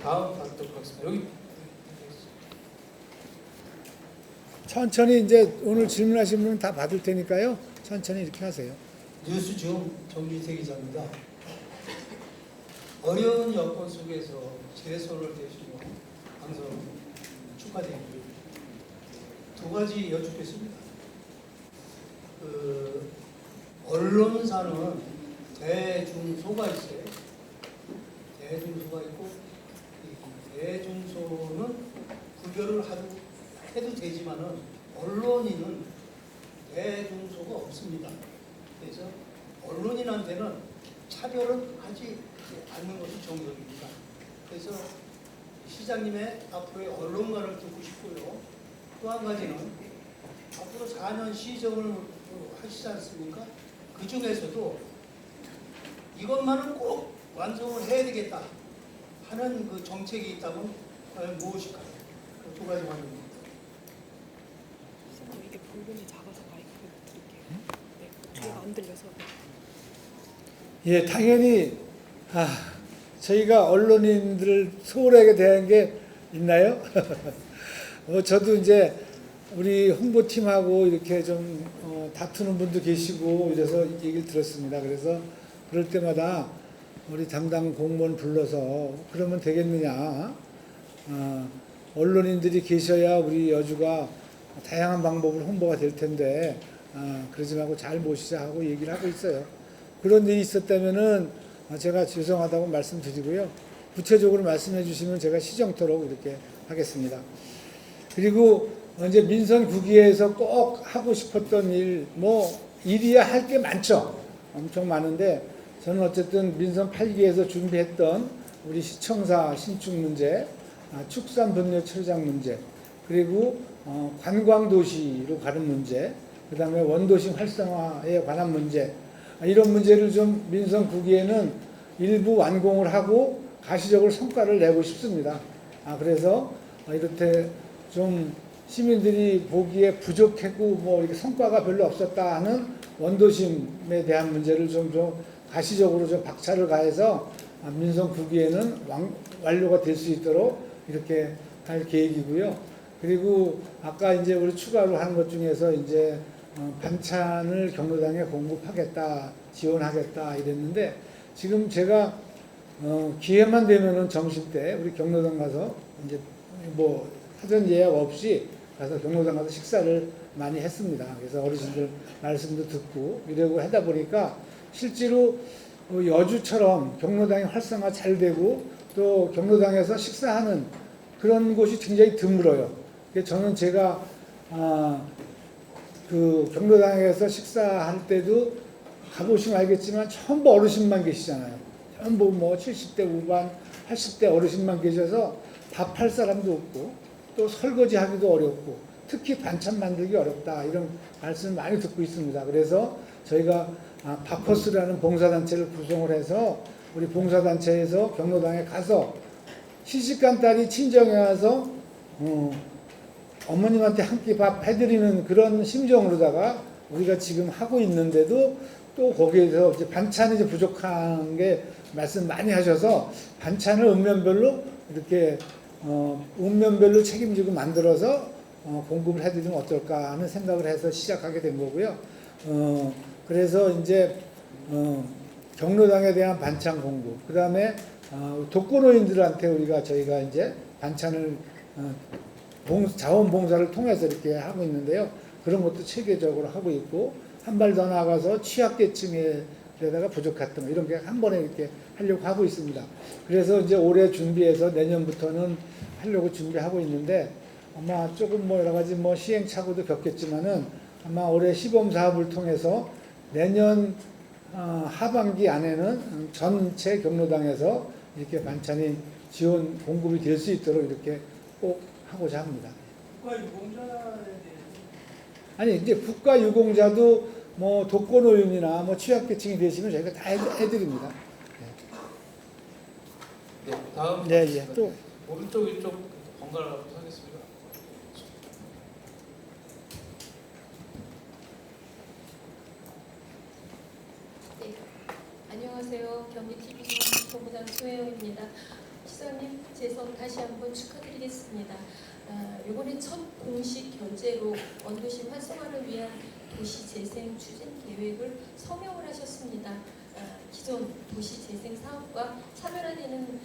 S6: 다음 받도록 하겠습니다. 여기
S1: 천천히 이제 오늘 질문하신 분은 다 받을 테니까요. 천천히 이렇게 하세요.
S7: 뉴스줌 정진세 기자입니다. 어려운 여건 속에서 제소를 대시고 방송 축하드립니다. 두 가지 여쭙겠습니다. 언론사는 대중소가 있어요. 대중소가 있고 이 대중소는 구별을 해도 되지만은 언론인은 대중소가 없습니다. 그래서 언론인한테는 차별은 하지 않는 것이 정석입니다. 그래서 시장님의 앞으로의 언론관을 듣고 싶고요. 또 한 가지는 앞으로 4년 시정을 하시지 않습니까? 그 중에서도 이것만은 꼭 완성을 해야 되겠다 하는 그 정책이 있다면 과연 무엇일까요? 그 두 가지만 듭니다.
S8: 이게 볼륨이 작아서 마이크를 못 드릴게요. 네, 저희가 안 들려서.
S1: 예, 당연히 저희가 언론인들을 소홀하게 대한 게 있나요? 저도 이제 우리 홍보팀하고 이렇게 좀 다투는 분도 계시고 이래서 얘기를 들었습니다. 그래서 그럴 때마다 우리 담당 공무원 불러서 그러면 되겠느냐. 언론인들이 계셔야 우리 여주가 다양한 방법으로 홍보가 될 텐데 그러지 말고 잘 모시자 하고 얘기를 하고 있어요. 그런 일이 있었다면은 제가 죄송하다고 말씀드리고요. 구체적으로 말씀해 주시면 제가 시정토록 이렇게 하겠습니다. 그리고 이제 민선 9기에서 꼭 하고 싶었던 일, 일이야 할 게 많죠. 엄청 많은데 저는 어쨌든 민선 8기에서 준비했던 우리 시청사 신축 문제, 축산분뇨철장 문제, 그리고 관광도시로 가는 문제, 그 다음에 원도심 활성화에 관한 문제, 이런 문제를 좀 민선 9기에는 일부 완공을 하고 가시적으로 성과를 내고 싶습니다. 그래서 이렇게 좀 시민들이 보기에 부족했고 이렇게 성과가 별로 없었다 하는 원도심에 대한 문제를 좀 가시적으로 좀 박차를 가해서 민선 9기에는 완료가 될 수 있도록 이렇게 할 계획이고요. 그리고 아까 이제 우리 추가로 하는 것 중에서 이제 반찬을 경로당에 공급하겠다, 지원하겠다 이랬는데 지금 제가 기회만 되면은 점심 때 우리 경로당 가서 이제 사전 예약 없이 가서 경로당 가서 식사를 많이 했습니다. 그래서 어르신들 말씀도 듣고 이러고 하다 보니까 실제로 여주처럼 경로당이 활성화 잘 되고 또 경로당에서 식사하는 그런 곳이 굉장히 드물어요. 그래서 저는 제가 그 경로당에서 식사할 때도 가보시면 알겠지만 전부 어르신만 계시잖아요. 전부 뭐 70대 후반, 80대 어르신만 계셔서 밥할 사람도 없고 또 설거지하기도 어렵고 특히 반찬 만들기 어렵다 이런 말씀을 많이 듣고 있습니다. 그래서 저희가 바퍼스라는 봉사단체를 구성을 해서 우리 봉사단체에서 경로당에 가서 시집간 딸이 친정에 와서 어머님한테 한 끼 밥 해드리는 그런 심정으로다가 우리가 지금 하고 있는데도 또 거기에서 이제 반찬이 이제 부족한 게 말씀 많이 하셔서 반찬을 읍면별로 이렇게 읍면별로 책임지고 만들어서 공급을 해드리면 어떨까 하는 생각을 해서 시작하게 된 거고요. 그래서 이제 경로당에 대한 반찬 공급, 그 다음에 독거노인들한테 저희가 이제 반찬을 자원봉사를 통해서 이렇게 하고 있는데요. 그런 것도 체계적으로 하고 있고 한 발 더 나가서 취약계층에다가 부족했던 거 이런 게 한 번에 이렇게 하려고 하고 있습니다. 그래서 이제 올해 준비해서 내년부터는 하려고 준비하고 있는데 아마 조금 뭐 여러 가지 뭐 시행착오도 겪겠지만은 아마 올해 시범 사업을 통해서 내년 하반기 안에는 전체 경로당에서 이렇게 반찬이 지원 공급이 될 수 있도록 이렇게 꼭 하고자 합니다.
S7: 국가유공자에 대해서
S1: 아니 이제 국가유공자도 뭐 독거노인이나 뭐 취약계층이 되시면 저희가 다 해드립니다.
S6: 네, 다음
S1: 네, 또
S6: 오른쪽 이쪽 번갈아 가면서 하겠습니다.
S9: 네, 안녕하세요. 경기TV선 본부장 소혜영입니다. 시장님 재선 다시 한번 축하드리겠습니다. 이번에 첫 공식 결재로 원도시 활성화를 위한 도시재생 추진 계획을 서명을 하셨습니다. 기존 도시재생 사업과 차별화되는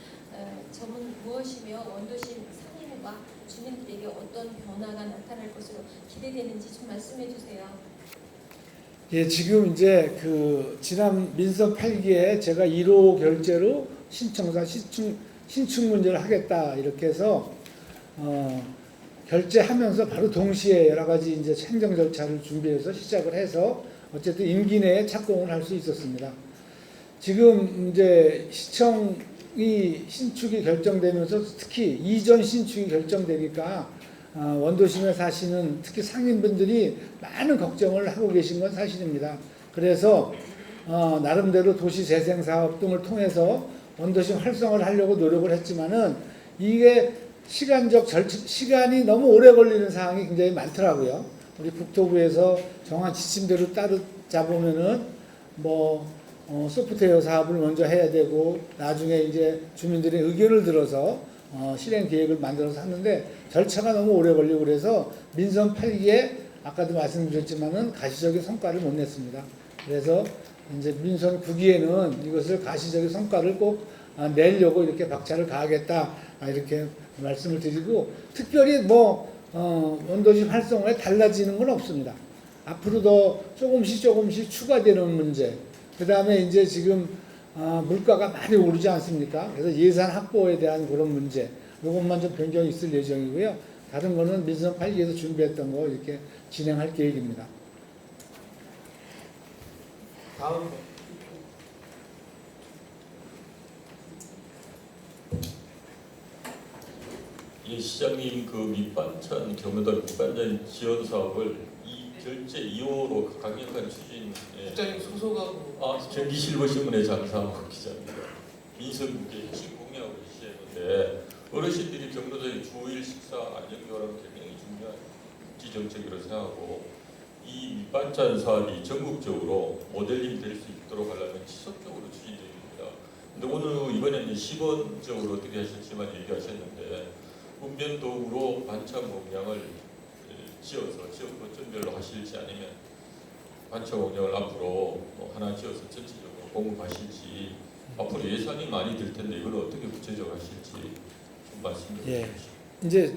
S9: 점은 무엇이며 원도시 상인과 주민들에게 어떤 변화가 나타날 것으로 기대되는지 좀 말씀해 주세요.
S1: 예, 지금 이제 지난 민선 8기에 제가 1호 결재로 신청사 신축 문제를 하겠다 이렇게 해서 결재하면서 바로 동시에 여러 가지 이제 행정 절차를 준비해서 시작을 해서 어쨌든 임기 내에 착공을 할 수 있었습니다. 지금 이제 시청이 신축이 결정되면서 특히 이전 신축이 결정되니까 원도심에 사시는 특히 상인분들이 많은 걱정을 하고 계신 건 사실입니다. 그래서 나름대로 도시재생사업 등을 통해서 원도심 활성화를 하려고 노력을 했지만은 이게 시간이 너무 오래 걸리는 사항이 굉장히 많더라고요. 우리 국토부에서 정한 지침대로 따르자보면은 소프트웨어 사업을 먼저 해야 되고 나중에 이제 주민들의 의견을 들어서 실행 계획을 만들어서 하는데 절차가 너무 오래 걸리고 그래서 민선 8기에 아까도 말씀드렸지만은 가시적인 성과를 못 냈습니다. 그래서 이제 민선 9기에는 이것을 가시적인 성과를 꼭 내려고 이렇게 박차를 가하겠다 이렇게 말씀을 드리고 특별히 원도시 활성화에 달라지는 건 없습니다. 앞으로 더 조금씩 추가되는 문제. 그 다음에 이제 지금 물가가 많이 오르지 않습니까? 그래서 예산 확보에 대한 그런 문제. 이것만 좀 변경이 있을 예정이고요. 다른 거는 민선 8기에서 준비했던 거 이렇게 진행할 계획입니다.
S6: 다음
S10: 예, 시장님 밑반찬 경로당 밑반찬 지원 사업을 이 결제 2호로 강력한 추진.
S6: 국장님 소속하고
S10: 경기실버신문의 장사하고 기자입니다. 민선국의 핵심 공약을 제시했는데 어르신들이 경로당의 주일 식사 안정교랑 굉장히 중요한 복지 정책이라고 생각하고 이 밑반찬 사업이 전국적으로 모델링 될 수 있도록 하려면 지속적으로 추진됩니다. 근데 오늘 이번에는 시범적으로 어떻게 하실지만 얘기하셨는데 읍면동으로 반찬 공량을 지어서 지역 거점별로 하실지 아니면 반찬 공량을 앞으로 하나 지어서 전체적으로 공급하실지 앞으로 예산이 많이 들 텐데 이걸 어떻게 구체적으로 하실지 좀 말씀 좀
S1: 예.
S10: 해주시죠.
S1: 이제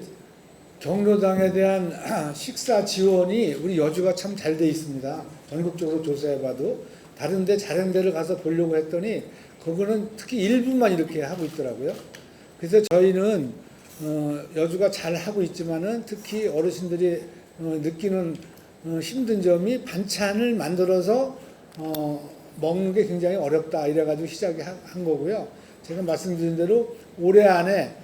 S1: 경로당에 대한 식사 지원이 우리 여주가 참 잘 돼 있습니다. 전국적으로 조사해봐도 다른데 다른 데를 가서 보려고 했더니 그거는 특히 일부만 이렇게 하고 있더라고요. 그래서 저희는 여주가 잘 하고 있지만은 특히 어르신들이 느끼는 힘든 점이 반찬을 만들어서 먹는 게 굉장히 어렵다 이래가지고 시작한 거고요. 제가 말씀드린 대로 올해 안에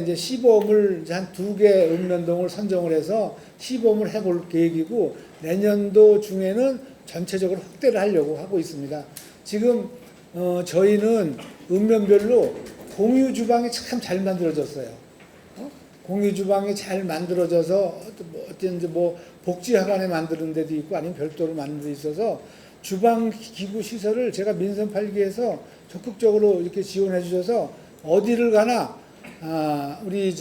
S1: 이제 시범을 한 2개 읍면동을 선정을 해서 시범을 해볼 계획이고 내년도 중에는 전체적으로 확대를 하려고 하고 있습니다. 지금 저희는 읍면별로 공유 주방이 참 잘 만들어졌어요. 공유 주방이 잘 만들어져서 어쩐지 뭐 복지화관에 만드는 데도 있고 아니면 별도로 만든 데 있어서 주방 기구 시설을 제가 민선 8기에서 적극적으로 이렇게 지원해 주셔서 어디를 가나 우리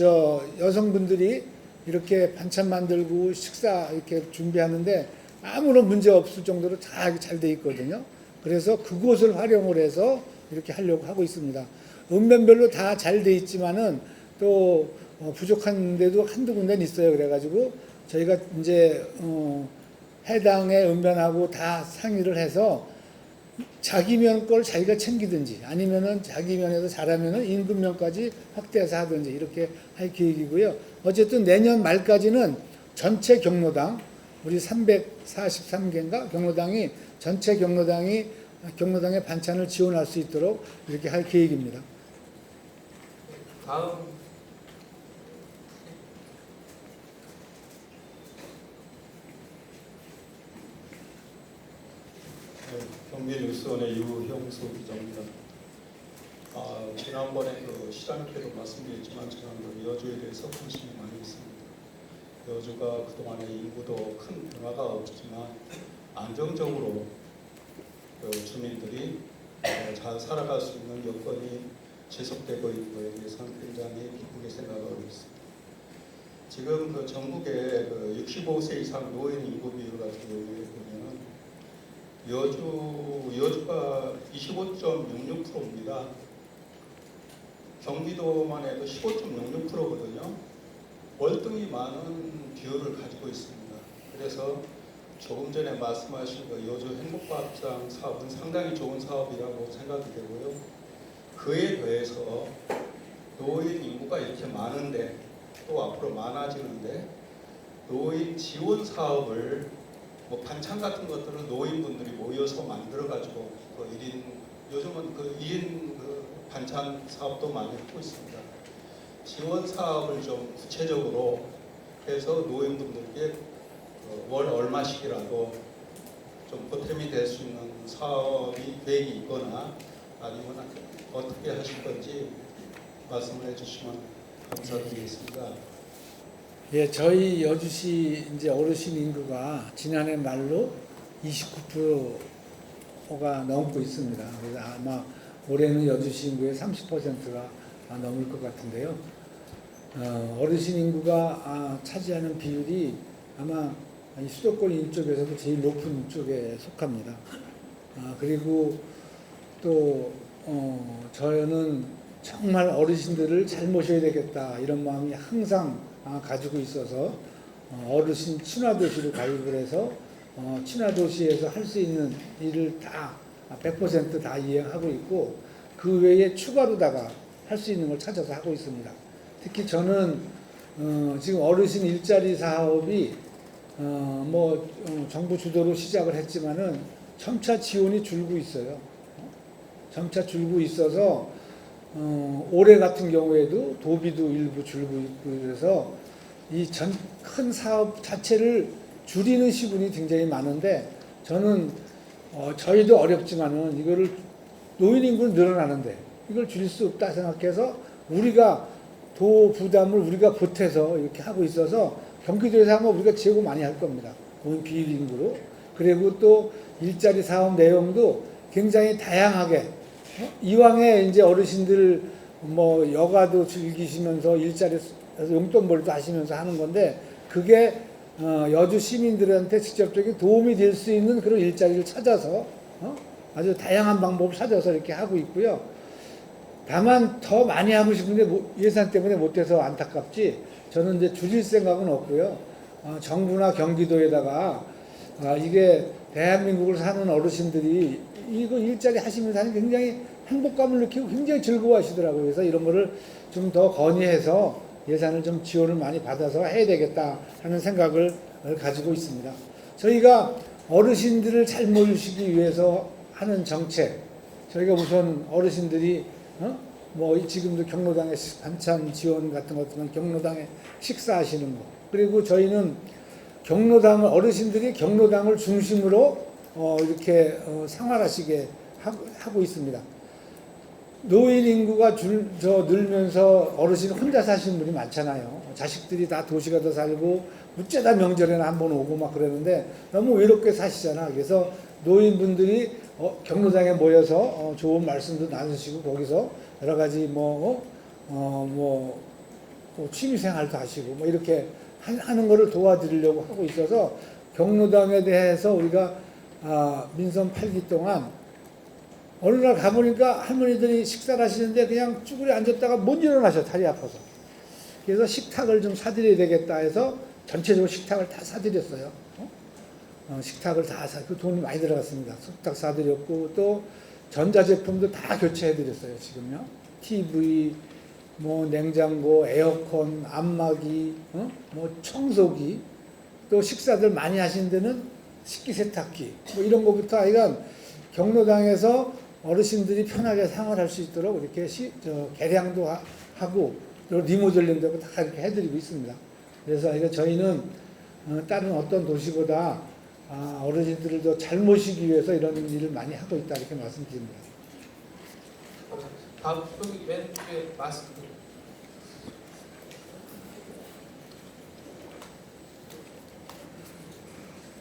S1: 여성분들이 이렇게 반찬 만들고 식사 이렇게 준비하는데 아무런 문제 없을 정도로 다 잘 돼 있거든요. 그래서 그곳을 활용을 해서 이렇게 하려고 하고 있습니다. 읍면별로 다 잘 돼 있지만은 또 부족한 데도 한두 군데는 있어요. 그래가지고 저희가 이제 해당의 읍면하고 다 상의를 해서 자기 면 걸 자기가 챙기든지 아니면은 자기 면에서 잘하면은 인근 면까지 확대해서 하든지 이렇게 할 계획이고요. 어쨌든 내년 말까지는 전체 경로당 우리 343개인가 경로당이 전체 경로당의 반찬을 지원할 수 있도록 이렇게 할 계획입니다.
S6: 다음
S11: 경기뉴스원의 유형수 기자입니다. 지난번에 시장 때도 말씀드렸지만 저는 여주에 대해서 관심이 많이 있습니다. 여주가 그동안에 인구도 큰 변화가 없지만 안정적으로 주민들이 잘 살아갈 수 있는 여건이 지속되고 있는 거에 대해서는 굉장히 기쁘게 생각하고 있습니다. 지금 전국의 65세 이상 노인 인구 비율 같은 경우에 보면 여주가 25.66%입니다. 경기도만 해도 15.66%거든요. 월등히 많은 비율을 가지고 있습니다. 그래서 조금 전에 말씀하신 여주 행복밥상 사업은 상당히 좋은 사업이라고 생각이 되고요. 그에 더해서 노인 인구가 이렇게 많은데 또 앞으로 많아지는데 노인 지원 사업을 반찬 같은 것들은 노인분들이 모여서 만들어가지고 요즘은 1인 반찬 사업도 많이 하고 있습니다. 지원 사업을 좀 구체적으로 해서 노인분들께 월 얼마씩이라도 좀 보탬이 될 수 있는 사업이 계획이 있거나 아니면 어떻게 하실 건지 말씀을 해주시면 감사드리겠습니다.
S1: 예, 저희 여주시 이제 어르신 인구가 지난해 말로 29%가 넘고 있습니다. 그래서 아마 올해는 여주시 인구의 30%가 넘을 것 같은데요. 어르신 인구가 차지하는 비율이 아마 이 수도권 인쪽에서도 제일 높은 쪽에 속합니다. 그리고 또 저는 정말 어르신들을 잘 모셔야 되겠다 이런 마음이 항상 가지고 있어서 어르신 친화도시로 가입을 해서 친화도시에서 할 수 있는 일을 다 100% 다 이행하고 있고 그 외에 추가로다가 할 수 있는 걸 찾아서 하고 있습니다. 특히 저는 지금 어르신 일자리 사업이 정부 주도로 시작을 했지만은 점차 지원이 줄고 있어요. 점차 줄고 있어서 올해 같은 경우에도 도비도 일부 줄고 있고 그래서 이 큰 사업 자체를 줄이는 시군이 굉장히 많은데 저는 저희도 어렵지만은 이거를 노인 인구는 늘어나는데 이걸 줄일 수 없다 생각해서 우리가 도 부담을 우리가 보태서 이렇게 하고 있어서 경기도에서 하면 우리가 제고 많이 할 겁니다. 노인 비율 인구로. 그리고 또 일자리 사업 내용도 굉장히 다양하게 이왕에 이제 어르신들 여가도 즐기시면서 일자리에서 용돈벌이도 하시면서 하는 건데 그게 여주 시민들한테 직접적인 도움이 될 수 있는 그런 일자리를 찾아서 아주 다양한 방법을 찾아서 이렇게 하고 있고요. 다만 더 많이 하고 싶은데 예산 때문에 못해서 안타깝지 저는 이제 줄일 생각은 없고요. 정부나 경기도에다가 이게 대한민국을 사는 어르신들이 이거 일자리 하시면서 굉장히 행복감을 느끼고 굉장히 즐거워하시더라고요. 그래서 이런 거를 좀 더 건의해서 예산을 좀 지원을 많이 받아서 해야 되겠다 하는 생각을 가지고 있습니다. 저희가 어르신들을 잘 모시기 위해서 하는 정책, 저희가 우선 어르신들이 뭐 지금도 경로당에 반찬 지원 같은 것들은 경로당에 식사하시는 거, 그리고 저희는 경로당을 어르신들이 경로당을 중심으로 이렇게 생활하시게 하고 있습니다. 노인 인구가 늘면서 어르신이 혼자 사시는 분이 많잖아요. 자식들이 다 도시 가서 살고 어째다 명절에는 한번 오고 막 그러는데 너무 외롭게 사시잖아. 그래서 노인분들이 경로당에 모여서 좋은 말씀도 나누시고 거기서 여러 가지 뭐 취미생활도 하시고 뭐 이렇게 하는 거를 도와드리려고 하고 있어서 경로당에 대해서 우리가 민선 8기 동안 어느 날 가보니까 할머니들이 식사를 하시는데 그냥 쭈그려 앉았다가 못 일어나셔, 다리 아파서. 그래서 식탁을 좀 사드려야 되겠다 해서 전체적으로 식탁을 다 사드렸어요. 식탁을 다 그 돈이 많이 들어갔습니다. 식탁 사드렸고 또 전자제품도 다 교체해드렸어요. 지금요. TV, 뭐 냉장고, 에어컨, 안마기, 뭐 청소기, 또 식사들 많이 하신 데는 식기세탁기, 뭐 이런 것부터 하여간 경로당에서 어르신들이 편하게 생활할 수 있도록 이렇게 개량도 하고 리모델링도 다 이렇게 해드리고 있습니다. 그래서 저희는 다른 어떤 도시보다 어르신들을 더 잘 모시기 위해서 이런 일을 많이 하고 있다 이렇게 말씀드립니다.
S6: 다음 여기 왼쪽에 마스크.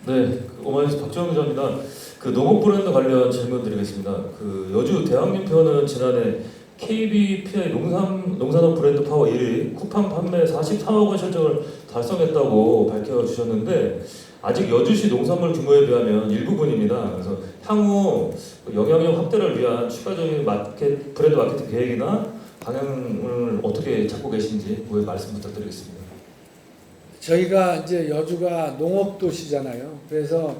S10: 네, 오마이뉴스 박정우 기자입니다. 그 농업 브랜드 관련 질문 드리겠습니다. 그 여주 대학님표는 지난해 KBPI 농산업 브랜드 파워 1위 쿠팡 판매 43억 원 실적을 달성했다고 밝혀주셨는데 아직 여주시 농산물 규모에 비하면 일부분입니다. 그래서 향후 영향력 확대를 위한 추가적인 브랜드 마케팅 계획이나 방향을 어떻게 잡고 계신지 말씀 부탁드리겠습니다.
S1: 저희가 이제 여주가 농업도시잖아요. 그래서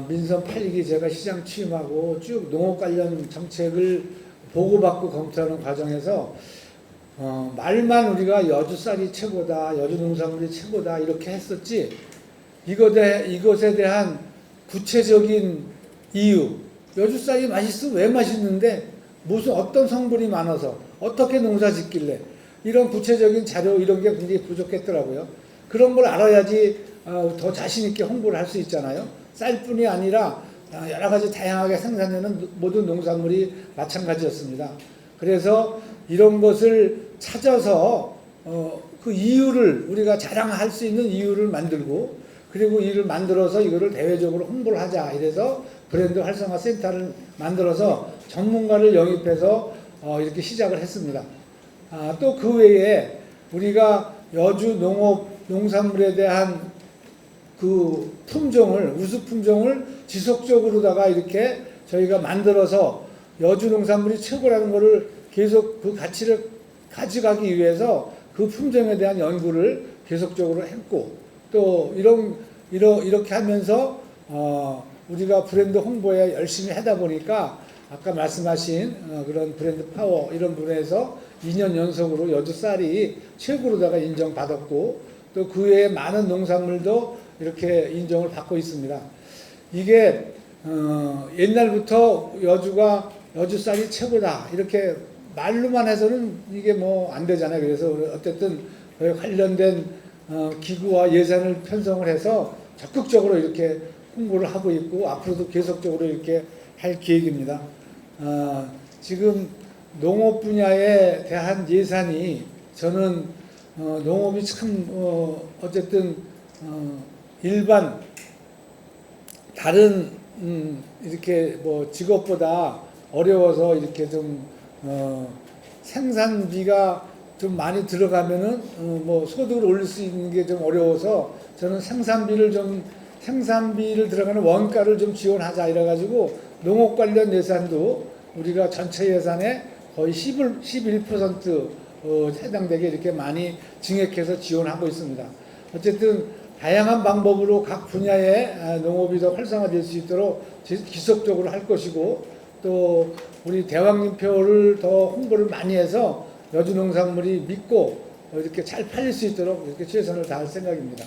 S1: 민선 8기 제가 시장 취임하고 쭉 농업 관련 정책을 보고받고 검토하는 과정에서 말만 우리가 여주 쌀이 최고다, 여주 농산물이 최고다 이렇게 했었지 이것에 대한 구체적인 이유, 여주 쌀이 맛있으면 왜 맛있는데 무슨 어떤 성분이 많아서 어떻게 농사 짓길래 이런 구체적인 자료 이런 게 굉장히 부족했더라고요. 그런 걸 알아야지 더 자신 있게 홍보를 할 수 있잖아요. 쌀뿐이 아니라 여러 가지 다양하게 생산되는 모든 농산물이 마찬가지였습니다. 그래서 이런 것을 찾아서 그 이유를 우리가 자랑할 수 있는 이유를 만들고 그리고 이를 만들어서 이거를 대외적으로 홍보를 하자 이래서 브랜드 활성화 센터를 만들어서 전문가를 영입해서 이렇게 시작을 했습니다. 또 그 외에 우리가 여주 농산물에 대한 그 품종을 우수 품종을 지속적으로다가 이렇게 저희가 만들어서 여주 농산물이 최고라는 것을 계속 그 가치를 가져가기 위해서 그 품종에 대한 연구를 계속적으로 했고 또 이렇게 하면서 우리가 브랜드 홍보에 열심히 하다 보니까 아까 말씀하신 그런 브랜드 파워 이런 부분에서 2년 연속으로 여주 쌀이 최고로다가 인정받았고 또 그 외에 많은 농산물도 이렇게 인정을 받고 있습니다. 이게 옛날부터 여주 쌀이 최고다 이렇게 말로만 해서는 이게 뭐 안 되잖아요. 그래서 어쨌든 관련된 기구와 예산을 편성을 해서 적극적으로 이렇게 홍보를 하고 있고 앞으로도 계속적으로 이렇게 할 계획입니다. 지금 농업 분야에 대한 예산이 저는 농업이 참 어쨌든 일반 다른 이렇게 뭐 직업보다 어려워서 이렇게 좀 생산비가 좀 많이 들어가면은 뭐 소득을 올릴 수 있는 게 좀 어려워서 저는 생산비를 들어가는 원가를 좀 지원하자 이래가지고 농업 관련 예산도 우리가 전체 예산의 거의 11% 해당되게 이렇게 많이 증액해서 지원하고 있습니다. 어쨌든 다양한 방법으로 각 분야의 농업이 더 활성화될 수 있도록 지속적으로 할 것이고, 또 우리 대왕림표를 더 홍보를 많이 해서 여주 농산물이 믿고 이렇게 잘 팔릴 수 있도록 이렇게 최선을 다할 생각입니다.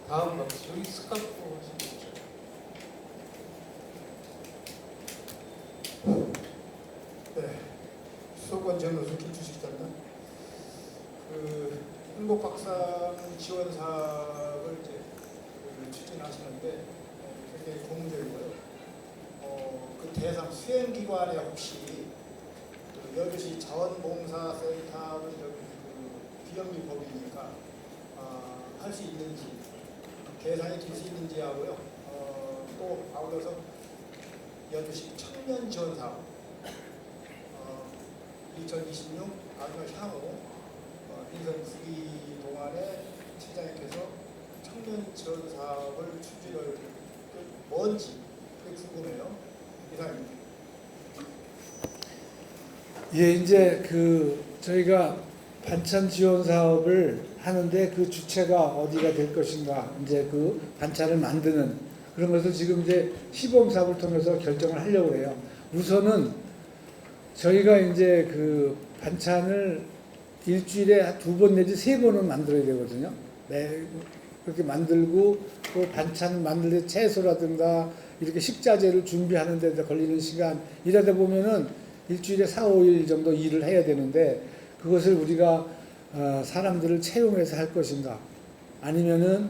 S6: 다음 박스 여기 스카프 하시는 거죠?
S5: 네, 수도권 정로수 김주식입니다. 그 행복박상 지원 사업을 이제 추진하시는데 굉장히 고무적이고요. 그 대상 수행기관에 혹시 그 여주시 자원봉사센터는 그 비영리법이니까 할 수 있는지 계산이 될 수 있는지 하고요. 또 아울러서 여주시 청년 지원 사업 2026 마지막 향후 민선 9기 동안에 시장님께서 청년 지원 사업을 추진을 뭔지 그게 궁금해요. 이상입니다.
S1: 예, 이제 저희가 반찬 지원 사업을 하는데 그 주체가 어디가 될 것인가, 이제 그 반찬을 만드는 그런 것을 지금 이제 시범 사업을 통해서 결정을 하려고 해요. 우선은 저희가 이제 그 반찬을 일주일에 2번 내지 3번은 만들어야 되거든요. 그렇게 만들고 또 반찬 만들 때 채소라든가 이렇게 식자재를 준비하는 데 걸리는 시간, 이러다 보면은 일주일에 4, 5일 정도 일을 해야 되는데, 그것을 우리가 사람들을 채용해서 할 것인가, 아니면은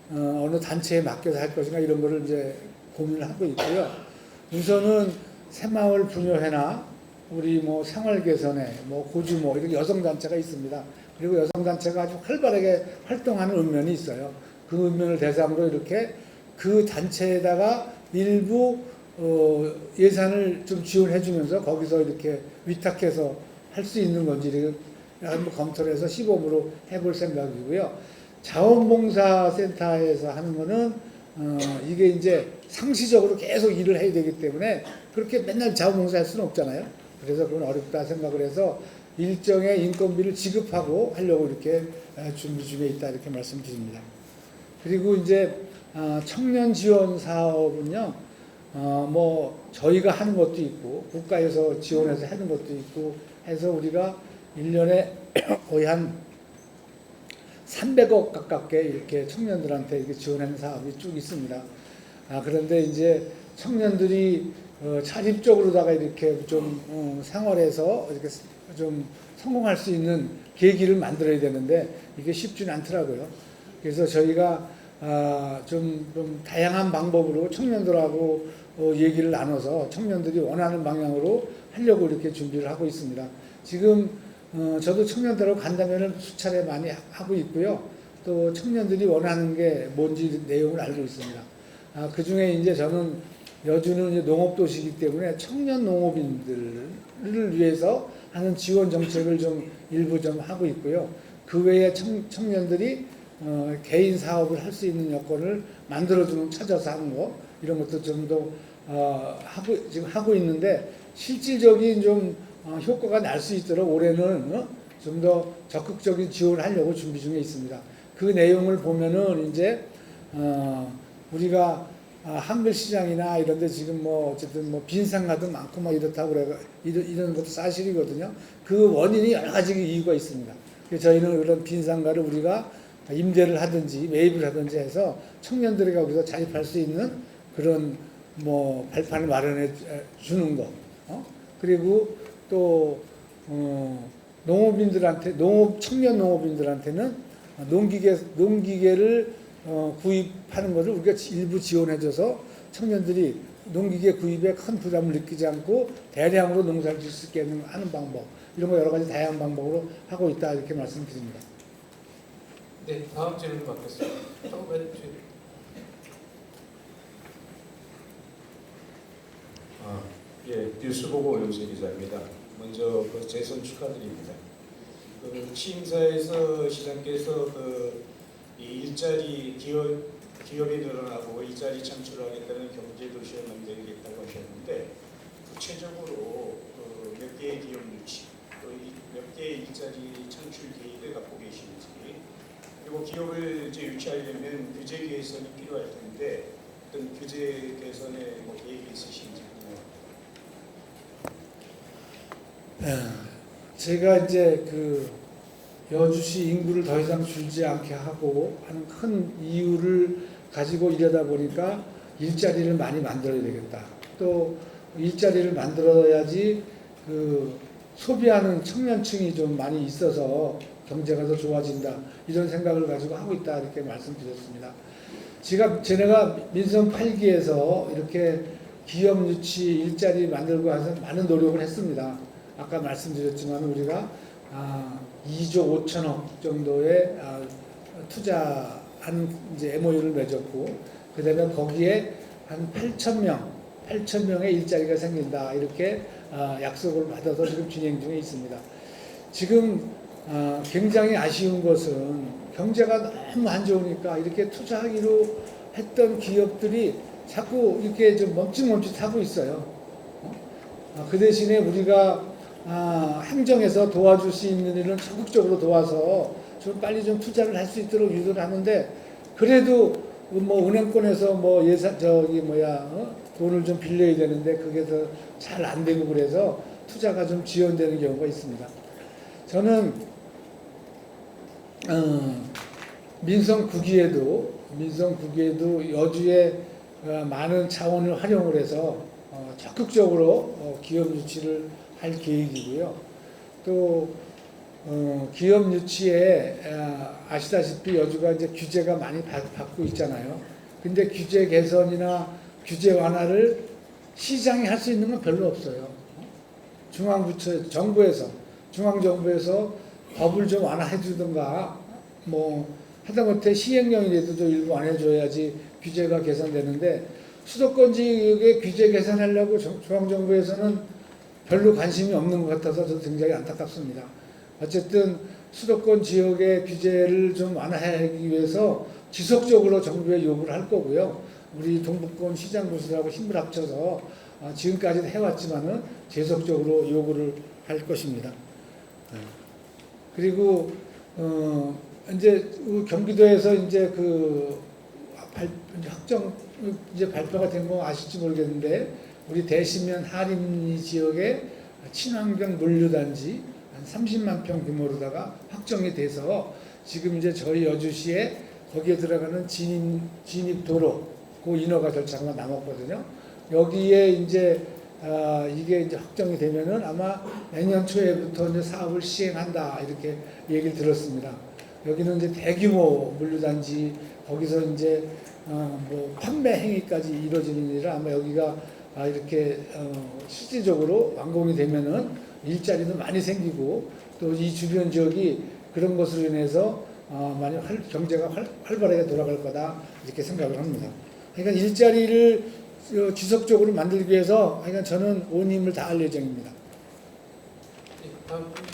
S1: 어느 단체에 맡겨서 할 것인가, 이런 거를 이제 고민을 하고 있고요. 우선은 새마을 부녀회나 우리 뭐 생활개선회, 뭐 고주모 이렇게 여성단체가 있습니다. 그리고 여성단체가 아주 활발하게 활동하는 읍면이 있어요. 그 읍면을 대상으로 이렇게 그 단체에다가 일부 예산을 좀 지원해 주면서 거기서 이렇게 위탁해서 할 수 있는 건지 이렇게 한번 검토를 해서 시범으로 해볼 생각이고요. 자원봉사센터에서 하는 거는 이게 이제 상시적으로 계속 일을 해야 되기 때문에 그렇게 맨날 자원봉사 할 수는 없잖아요. 그래서 그건 어렵다 생각을 해서 일정의 인건비를 지급하고 하려고 이렇게 준비 중에 있다, 이렇게 말씀드립니다. 그리고 이제 청년 지원 사업은요, 뭐 저희가 하는 것도 있고 국가에서 지원해서 하는 것도 있고 해서 우리가 1년에 거의 한 300억 가깝게 이렇게 청년들한테 이렇게 지원하는 사업이 쭉 있습니다. 그런데 이제 청년들이 자립적으로다가 이렇게 좀 생활해서 이렇게 좀 성공할 수 있는 계기를 만들어야 되는데 이게 쉽지는 않더라고요. 그래서 저희가 좀 다양한 방법으로 청년들하고 얘기를 나눠서 청년들이 원하는 방향으로 하려고 이렇게 준비를 하고 있습니다. 지금 저도 청년들하고 간담회를 수차례 많이 하고 있고요. 또 청년들이 원하는 게 뭔지 내용을 알고 있습니다. 그 중에 이제 저는 여주는 이제 농업도시이기 때문에 청년 농업인들을 위해서 하는 지원 정책을 좀 일부 좀 하고 있고요. 그 외에 청년들이 개인 사업을 할 수 있는 여건을 만들어주는, 찾아서 하는 거, 이런 것도 좀 더 지금 하고 있는데 실질적인 좀 효과가 날 수 있도록 올해는 좀 더 적극적인 지원을 하려고 준비 중에 있습니다. 그 내용을 보면은 이제 우리가 한글 시장이나 이런 데 지금 뭐 어쨌든 뭐 빈상가도 많고 막 이렇다고 그래, 이런 것도 사실이거든요. 그 원인이 여러 가지 이유가 있습니다. 그래서 저희는 그런 빈상가를 우리가 임대를 하든지 매입을 하든지 해서 청년들이 거기서 자립할 수 있는 그런 뭐 발판을 마련해 주는 거. 그리고 또 농업인들한테, 청년 농업인들한테는 농기계를 구입하는 것을 우리가 일부 지원해줘서 청년들이 농기계 구입에 큰 부담을 느끼지 않고 대량으로 농사를 지을 수 있게 하는 방법, 이런 거 여러 가지 다양한 방법으로 하고 있다, 이렇게 말씀드립니다.
S6: 네, 다음 질문 받겠습니다.
S12: 예, 뉴스보고 오영수 기자입니다. 먼저 재선 축하드립니다. 취임사에서 시장께서 이 일자리 기업이 늘어나고 일자리 창출하겠다는 경제도시를 만들겠다고 하셨는데 구체적으로 몇 개의 기업 유치, 또 몇 개의 일자리 창출 계획을 갖고 계신지 그리고 기업을 이제 유치하려면 규제 개선이 필요할 텐데 어떤 규제 개선에 뭐 계획이 있으신지 궁금합니다.
S1: 제가 이제 그 여주시 인구를 더 이상 줄지 않게 하고 하는 큰 이유를 가지고 이러다 보니까 일자리를 많이 만들어야 되겠다. 또 일자리를 만들어야지 그 소비하는 청년층이 좀 많이 있어서 경제가 더 좋아진다. 이런 생각을 가지고 하고 있다. 이렇게 말씀드렸습니다. 제가 민선 8기에서 이렇게 기업 유치 일자리 만들고 해서 많은 노력을 했습니다. 아까 말씀드렸지만 우리가 2조 5천억 정도의 투자한 이제 MOU를 맺었고, 그다음에 거기에 한 8,000명의 일자리가 생긴다 이렇게 약속을 받아서 지금 진행 중에 있습니다. 지금 굉장히 아쉬운 것은 경제가 너무 안 좋으니까 이렇게 투자하기로 했던 기업들이 자꾸 이렇게 좀 멈칫멈칫하고 있어요. 그 대신에 우리가 행정에서 도와줄 수 있는 일은 적극적으로 도와서 좀 빨리 좀 투자를 할 수 있도록 유도를 하는데, 그래도 뭐 은행권에서 뭐 돈을 좀 빌려야 되는데 그게 더 잘 안 되고 그래서 투자가 좀 지연되는 경우가 있습니다. 저는 민선 9기에도 여주의 많은 자원을 활용을 해서 적극적으로 기업 유치를 할 계획이고요. 또 기업 유치에 아시다시피 여주가 이제 규제가 많이 받고 있잖아요. 근데 규제 개선이나 규제 완화를 시장이 할 수 있는 건 별로 없어요. 중앙정부에서 법을 좀 완화해 주든가 뭐 하다못해 시행령이라도 좀 일부 완화해줘야지 규제가 개선되는데, 수도권 지역의 규제 개선하려고 중앙정부에서는 별로 관심이 없는 것 같아서 저도 굉장히 안타깝습니다. 어쨌든 수도권 지역의 규제를 좀 완화하기 위해서 지속적으로 정부에 요구를 할 거고요. 우리 동북권 시장구들하고 힘을 합쳐서 지금까지도 해왔지만은 계속적으로 요구를 할 것입니다. 그리고 이제 경기도에서 이제 이제 발표가 된 거 아실지 모르겠는데, 우리 대시면 하림 지역의 친환경 물류단지 한 30만 평 규모로다가 확정이 돼서 지금 이제 저희 여주시에 거기에 들어가는 진입도로 그 인허가 절차가 남았거든요. 여기에 이제 이게 이제 확정이 되면은 아마 내년 초에부터 이제 사업을 시행한다 이렇게 얘기를 들었습니다. 여기는 이제 대규모 물류단지, 거기서 이제 뭐 판매 행위까지 이루어지는 일이라 아마 여기가 이렇게 실질적으로 완공이 되면은 일자리도 많이 생기고 또 이 주변 지역이 그런 것으로 인해서 많이 경제가 활발하게 돌아갈 거다 이렇게 생각을 합니다. 그러니까 일자리를 지속적으로 만들기 위해서 그러니까 저는 온 힘을 다할 예정입니다.
S6: 네, 다음 분.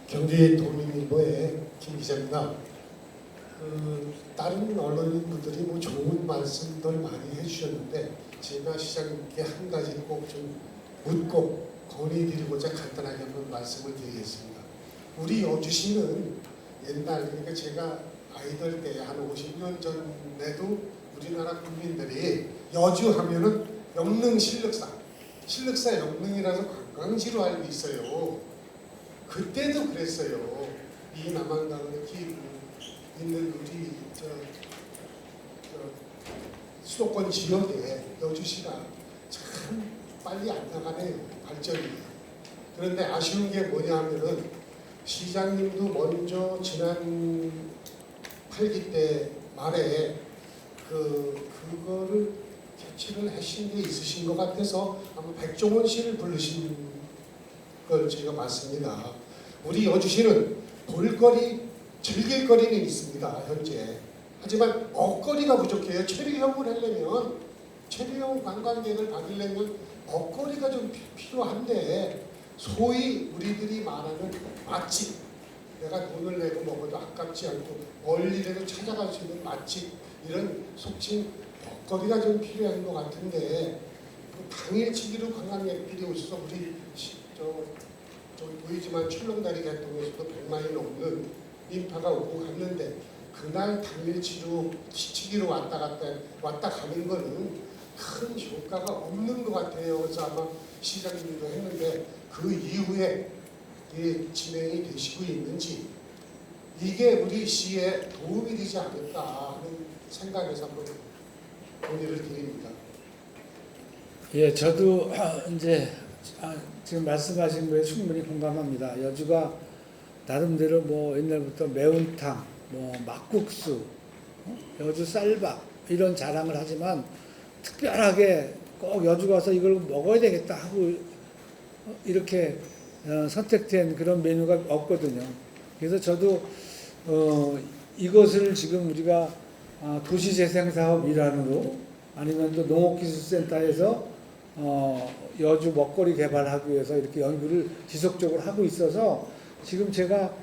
S5: 경기도민일보의 김 기자입니다. 다른 언론인분들이 뭐 좋은 말씀들 많이 해주셨는데 제가 시장님께 한 가지를 꼭 좀 묻고 건의드리고자 간단하게 한번 말씀을 드리겠습니다. 우리 여주시는 옛날, 그러니까 제가 아이들 때 한 50년 전에도 우리나라 국민들이 여주 하면은 영릉 신륵사 영릉이라서 관광지로 알고 있어요. 그때도 그랬어요. 이 남한강을 있는 우리 수도권 지역에 여주시가 참 빨리 안 나가네요. 발전이. 그런데 아쉬운 게 뭐냐 하면은 시장님도 먼저 지난 8기 때 말에 그거를 캐치를 하신 게 있으신 것 같아서 아마 백종원 씨를 부르신 걸 제가 봤습니다. 우리 여주시는 볼거리, 즐길거리는 있습니다. 현재. 하지만 먹거리가 부족해요. 체류형을 하려면, 체류형 관광객을 받으려면 먹거리가 좀 필요한데, 소위 우리들이 말하는 맛집, 내가 돈을 내고 먹어도 아깝지 않고 멀리라도 찾아갈 수 있는 맛집, 이런 속칭 먹거리가 좀 필요한 것 같은데, 당일치기로 관광객들이 오셔서 우리 저기 보이지만 출렁다리 개통에서도 100만이 넘는 인파가 오고 갔는데 그날 당일 치기로 왔다 가는 거는 큰 효과가 없는 것 같아요. 그래서 아마 시장님도 했는데 그 이후에 진행이 되시고 있는지 이게 우리 시에 도움이 되지 않을까 하는 생각에서 한번 문의를 드립니다.
S1: 예, 저도 이제 지금 말씀하신 거에 충분히 공감합니다. 여주가 나름대로 뭐 옛날부터 매운탕, 뭐 막국수, 여주 쌀밥 이런 자랑을 하지만 특별하게 꼭 여주 가서 이걸 먹어야 되겠다 하고 이렇게 선택된 그런 메뉴가 없거든요. 그래서 저도 이것을 지금 우리가 도시재생사업 일환으로 아니면 또 농업기술센터에서 여주 먹거리 개발하기 위해서 이렇게 연구를 지속적으로 하고 있어서 지금 제가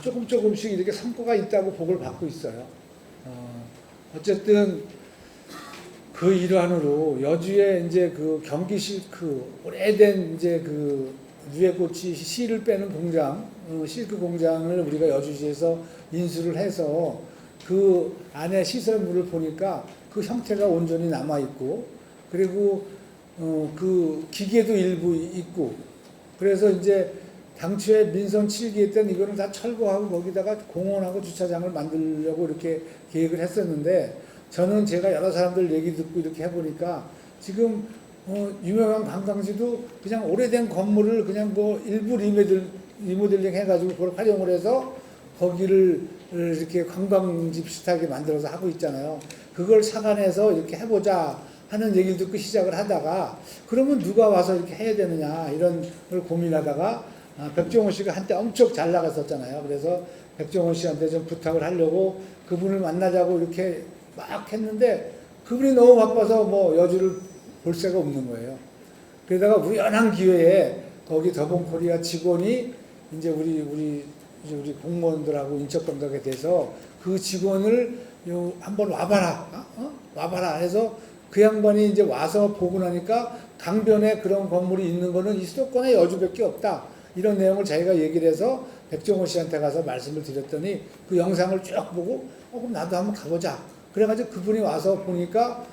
S1: 조금씩 이렇게 성과가 있다고 보고를 받고 있어요. 어쨌든 그 일환으로 여주에 이제 그 경기시 오래된 이제 그 누에꽃이 실을 빼는 공장, 실크 공장을 우리가 여주시에서 인수를 해서 그 안에 시설물을 보니까 그 형태가 온전히 남아 있고 그리고 그 기계도 일부 있고 그래서 이제 당초에 민선 7기에 때는 이거는 다 철거하고 거기다가 공원하고 주차장을 만들려고 이렇게 계획을 했었는데 저는 제가 여러 사람들 얘기 듣고 이렇게 해보니까 지금 유명한 관광지도 그냥 오래된 건물을 그냥 뭐 일부 리모델링 해가지고 그걸 활용을 해서 거기를 이렇게 관광지 비슷하게 만들어서 하고 있잖아요. 그걸 착안해서 이렇게 해보자 하는 얘기를 듣고 시작을 하다가 그러면 누가 와서 이렇게 해야 되느냐 이런 걸 고민하다가 백종원 씨가 한때 엄청 잘 나갔었잖아요. 그래서 백종원 씨한테 좀 부탁을 하려고 그분을 만나자고 이렇게 막 했는데 그분이 너무 바빠서 뭐 여주를 볼 새가 없는 거예요. 그러다가 우연한 기회에 거기 더본코리아 직원이 이제 우리 공무원들하고 인적 감각에 대해서 그 직원을 한번 와봐라, 와봐라 해서 그 양반이 이제 와서 보고 나니까 강변에 그런 건물이 있는 거는 이 수도권에 여주밖에 없다. 이런 내용을 자기가 얘기를 해서 백종원 씨한테 가서 말씀을 드렸더니 그 영상을 쭉 보고 그럼 나도 한번 가보자. 그래가지고 그분이 와서 보니까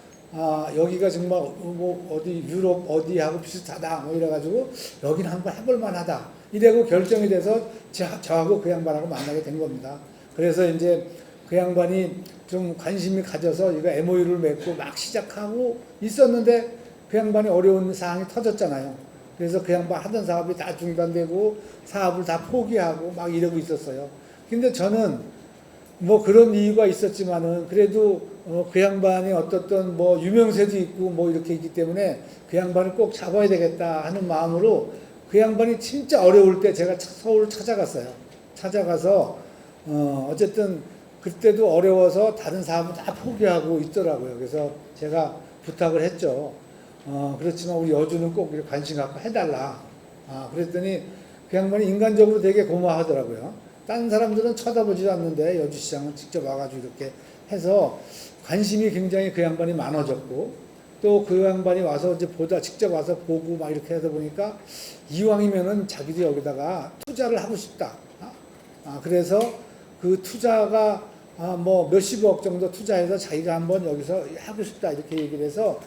S1: 여기가 정말 뭐 어디 유럽 어디하고 비슷하다 뭐 이래가지고 여기는 한번 해볼 만하다. 이래고 결정이 돼서 저하고 그 양반하고 만나게 된 겁니다. 그래서 이제 그 양반이 좀 관심이 가져서 이거 MOU를 맺고 막 시작하고 있었는데 그 양반이 어려운 사항이 터졌잖아요. 그래서 그 양반 하던 사업이 다 중단되고 사업을 다 포기하고 막 이러고 있었어요. 근데 저는 뭐 그런 이유가 있었지만은 그래도 그 양반이 어떻든 뭐 유명세도 있고 뭐 이렇게 있기 때문에 그 양반을 꼭 잡아야 되겠다 하는 마음으로 그 양반이 진짜 어려울 때 제가 서울을 찾아갔어요. 찾아가서 어쨌든 그때도 어려워서 다른 사업은 다 포기하고 있더라고요. 그래서 제가 부탁을 했죠. 그렇지만 우리 여주는 꼭 관심 갖고 해달라. 그랬더니 그 양반이 인간적으로 되게 고마워하더라고요. 다른 사람들은 쳐다보지도 않는데 여주시장은 직접 와가지고 이렇게 해서 관심이 굉장히 그 양반이 많아졌고 또 그 양반이 와서 이제 직접 와서 보고 막 이렇게 하다 보니까 이왕이면은 자기도 여기다가 투자를 하고 싶다. 그래서 그 투자가 뭐 몇십억 정도 투자해서 자기가 한번 여기서 하고 싶다 이렇게 얘기를 해서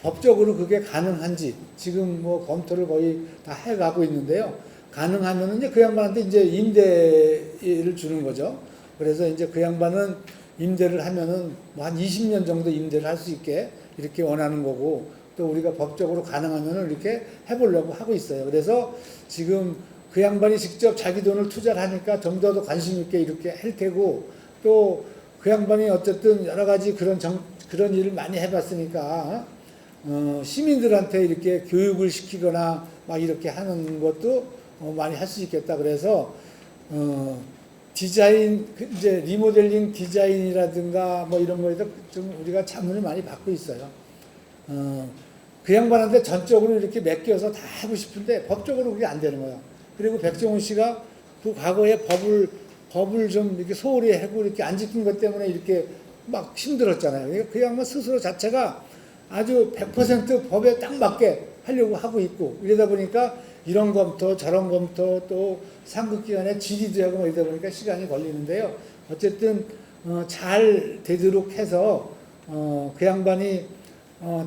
S1: 법적으로 그게 가능한지 지금 뭐 검토를 거의 다 해가고 있는데요. 가능하면은 이제 그 양반한테 이제 임대를 주는 거죠. 그래서 이제 그 양반은 임대를 하면은 뭐 한 20년 정도 임대를 할 수 있게 이렇게 원하는 거고 또 우리가 법적으로 가능하면은 이렇게 해보려고 하고 있어요. 그래서 지금 그 양반이 직접 자기 돈을 투자를 하니까 좀 더 관심 있게 이렇게 할 테고 또 그 양반이 어쨌든 여러 가지 그런 일을 많이 해봤으니까 시민들한테 이렇게 교육을 시키거나 막 이렇게 하는 것도 많이 할 수 있겠다. 그래서 디자인 이제 리모델링 디자인이라든가 뭐 이런 거에도 좀 우리가 자문을 많이 받고 있어요. 그 양반한테 전적으로 이렇게 맡겨서 다 하고 싶은데 법적으로 그게 안 되는 거예요. 그리고 백종원 씨가 그 과거에 법을 좀 이렇게 소홀히 하고 이렇게 안 지킨 것 때문에 이렇게 막 힘들었잖아요. 그러니까 그 양반 스스로 자체가 아주 100% 법에 딱 맞게 하려고 하고 있고 이러다 보니까 이런 검토 저런 검토 또 상급기관의 질의도 하고 뭐 이러다 보니까 시간이 걸리는데요. 어쨌든 잘 되도록 해서 그 양반이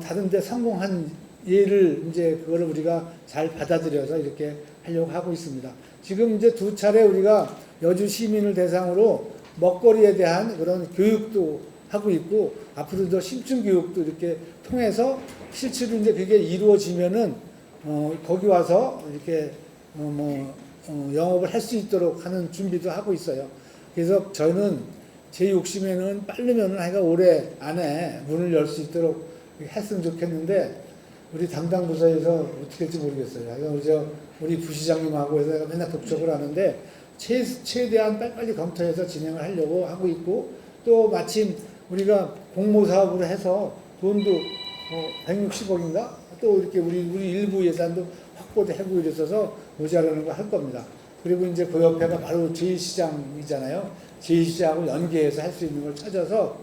S1: 다른 데 성공한 예를 이제 그거를 우리가 잘 받아들여서 이렇게 하려고 하고 있습니다. 지금 이제 2차례 우리가 여주 시민을 대상으로 먹거리에 대한 그런 교육도 하고 있고 앞으로 더 심층 교육도 이렇게 통해서 실제로 이제 그게 이루어지면은 거기 와서 이렇게 영업을 할 수 있도록 하는 준비도 하고 있어요. 그래서 저는 제 욕심에는 빠르면은 하여간 올해 안에 문을 열 수 있도록 했으면 좋겠는데 우리 담당 부서에서 어떻게 할지 모르겠어요. 하여간 우리 부시장님하고 해서 맨날 접촉을 하는데 최대한 빨리빨리 검토해서 진행을 하려고 하고 있고 또 마침 우리가 공모 사업으로 해서 돈도 160억인가 또 이렇게 우리 일부 예산도 확보되고 이랬어서 모자라는 거 할 겁니다. 그리고 이제 그 옆에가 바로 제1시장이잖아요. 제1시장하고 연계해서 할 수 있는 걸 찾아서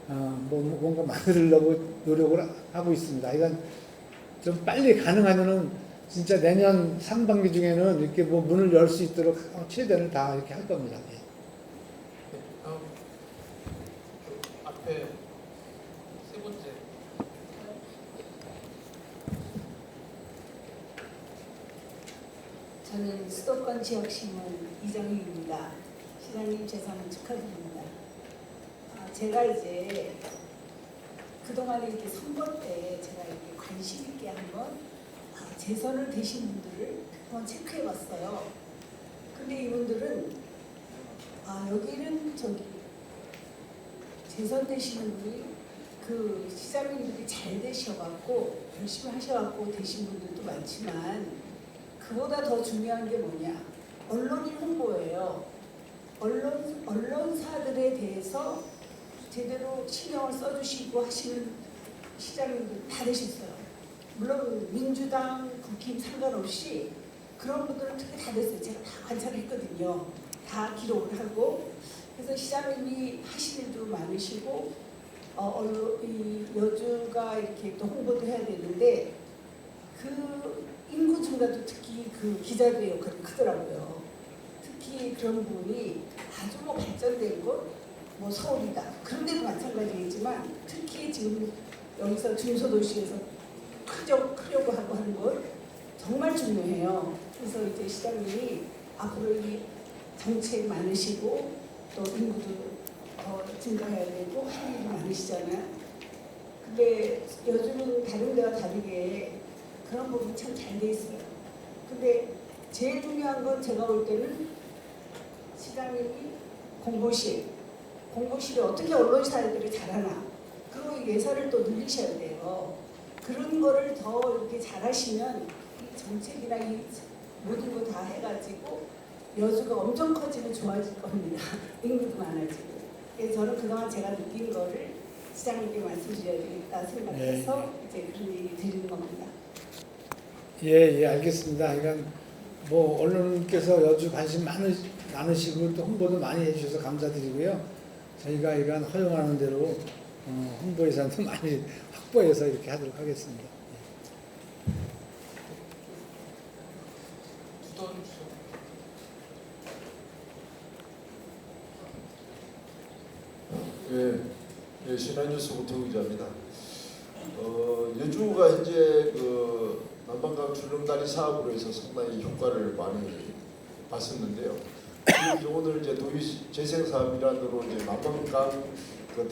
S1: 뭔가 만들려고 노력을 하고 있습니다. 그러니까 좀 빨리 가능하면은 진짜 내년 상반기 중에는 이렇게 문을 열 수 있도록 최대한을 다 이렇게 할 겁니다.
S6: 네, 다음 앞에 세 번째.
S13: 저는 수도권 지역신문 이정희입니다. 시장님 재선 축하드립니다. 제가 이제 그동안에 이렇게 선거 때 제가 이렇게 관심 있게 한번 재선을 되신 분들을 한번 체크해봤어요. 근데 이분들은 여기는 재선 되시는 분이 그 시장님들이 잘 되셔갖고 열심히 하셔갖고 되신 분들도 많지만 그보다 더 중요한 게 뭐냐? 언론인 홍보예요. 언론사들에 대해서 제대로 신경을 써주시고 하시는 시장님들 다 되셨어요. 물론 민주당, 국힘 상관없이 그런 분들은 특히 다 됐어요. 제가 다 관찰했거든요. 다 기록을 하고 그래서 시장님이 하실 일도 많으시고 이 여주가 이렇게 또 홍보도 해야 되는데 그 인구 증가도 특히 그 기자들의 역할이 크더라고요. 특히 그런 부분이 아주 발전된 곳, 서울이다. 그런 데도 마찬가지겠지만 특히 지금 여기서 중소도시에서 크려고 하고 하는 것 정말 중요해요. 그래서 이제 시장님이 앞으로 이 정책 많으시고 또 인구도 더 증가해야 되고 할 일이 많으시잖아요. 근데 요즘은 다른 데와 다르게 그런 부분이 참 잘 돼 있어요. 근데 제일 중요한 건 제가 볼 때는 시장님이 공보실에 어떻게 언론사들이 잘하나 그리고 예산을 또 늘리셔야 돼요. 그런 거를 더 이렇게 잘하시면 이 정책이나 이 모든 거 다 해가지고 여주가 엄청 커지고 좋아질 겁니다. 인구도 많아지고. 그래서 저는 그동안 제가 느낀 거를 시장님께 말씀드려야 되겠다 생각해서 이제 그런 얘기 드리는 겁니다.
S1: 예, 알겠습니다. 그러니까 언론께서 여주 관심 많으시고 또 홍보도 많이 해주셔서 감사드리고요. 저희가 이건 허용하는 대로 홍보 예산도 많이 확보해서 이렇게 하도록 하겠습니다.
S14: 예, 신한뉴스 우태우 기자입니다. 여주가 현재 남방강 출렁다리 사업으로 해서 상당히 효과를 많이 봤었는데요. 오늘 이제 도시 재생 사업이란으로 이제 남방강